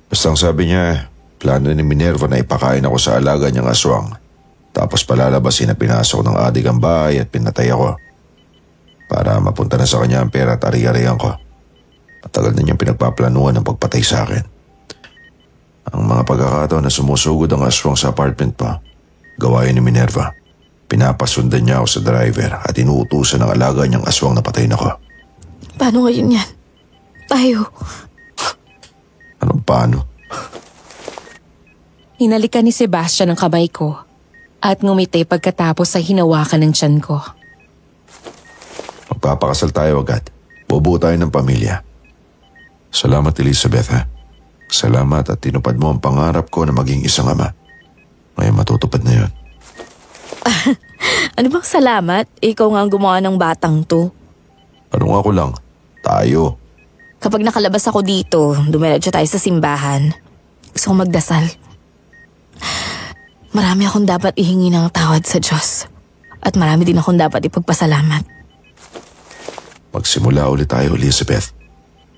Basta ang sabi niya, plano ni Minerva na ipakain ako sa alaga niyang aswang. Tapos palalabasin na pinasok ng adik ang bahay at pinatay ako. Para mapunta na sa kanya ang pera at ari-arihan ko. Matagal na niyang pinagpaplanuhan ang pagpatay sa akin. Ang mga pagkakataon na sumusugod ang aswang sa apartment pa, gawain ni Minerva. Pinapasundan niya ako sa driver at inuutusan ng alaga niyang aswang na patayin ako. Paano ngayon yan? Tayo. Anong paano? Hinalikan ni Sebastian ang kamay ko at ngumiti pagkatapos ay hinawakan ng tiyan ko. Magpapakasal tayo agad. Bubuo tayo ng pamilya. Salamat, Elizabeth, ha? Salamat at tinupad mo ang pangarap ko na maging isang ama. Ngayon matutupad na yun. Ano bang salamat? Ikaw nga ang gumawa ng batang to. Ano nga ko lang? Tayo. Kapag nakalabas ako dito, dumiretso tayo sa simbahan. Gusto kong magdasal. Marami akong dapat ihingi ng tawad sa Diyos. At marami din akong dapat ipagpasalamat. Magsimula ulit tayo, Elizabeth.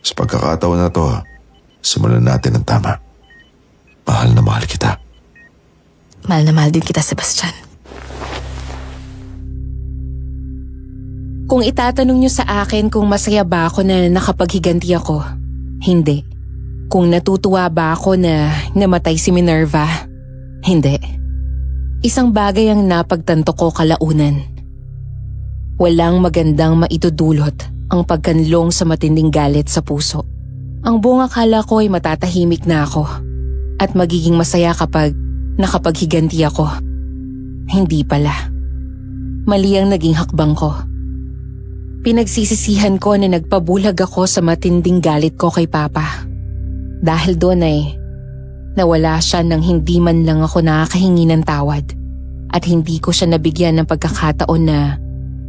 Sa pagkakataon na to, simulan natin ang tama. Mahal na mahal kita. Mahal na mahal din kita, Sebastian. Kung itatanong niyo sa akin kung masaya ba ako na nakapaghiganti ako, hindi. Kung natutuwa ba ako na namatay si Minerva, hindi. Isang bagay ang napagtanto ko kalaunan. Walang magandang maitudulot ang pagkanlong sa matinding galit sa puso. Ang buong akala ko ay matatahimik na ako at magiging masaya kapag nakapaghiganti ako. Hindi pala. Mali ang naging hakbang ko. Pinagsisisihan ko na nagpabulag ako sa matinding galit ko kay Papa. Dahil doon ay nawala siya nang hindi man lang ako nakakahingi ng tawad at hindi ko siya nabigyan ng pagkakataon na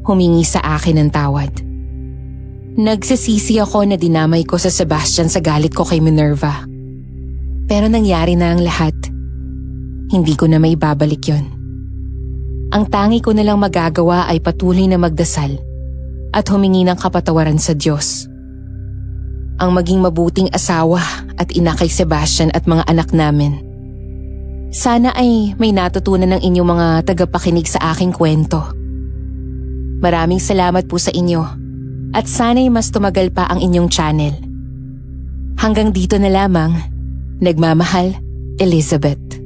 humingi sa akin ng tawad. Nagsisisi ako na dinamay ko sa Sebastian sa galit ko kay Minerva. Pero nangyari na ang lahat. Hindi ko na maibabalik yon. Ang tangi ko na lang magagawa ay patuloy na magdasal at humingi ng kapatawaran sa Diyos. Ang maging mabuting asawa at ina kay Sebastian at mga anak namin. Sana ay may natutunan ng inyong mga tagapakinig sa aking kwento. Maraming salamat po sa inyo at sana'y mas tumagal pa ang inyong channel. Hanggang dito na lamang. Nagmamahal, Elizabeth.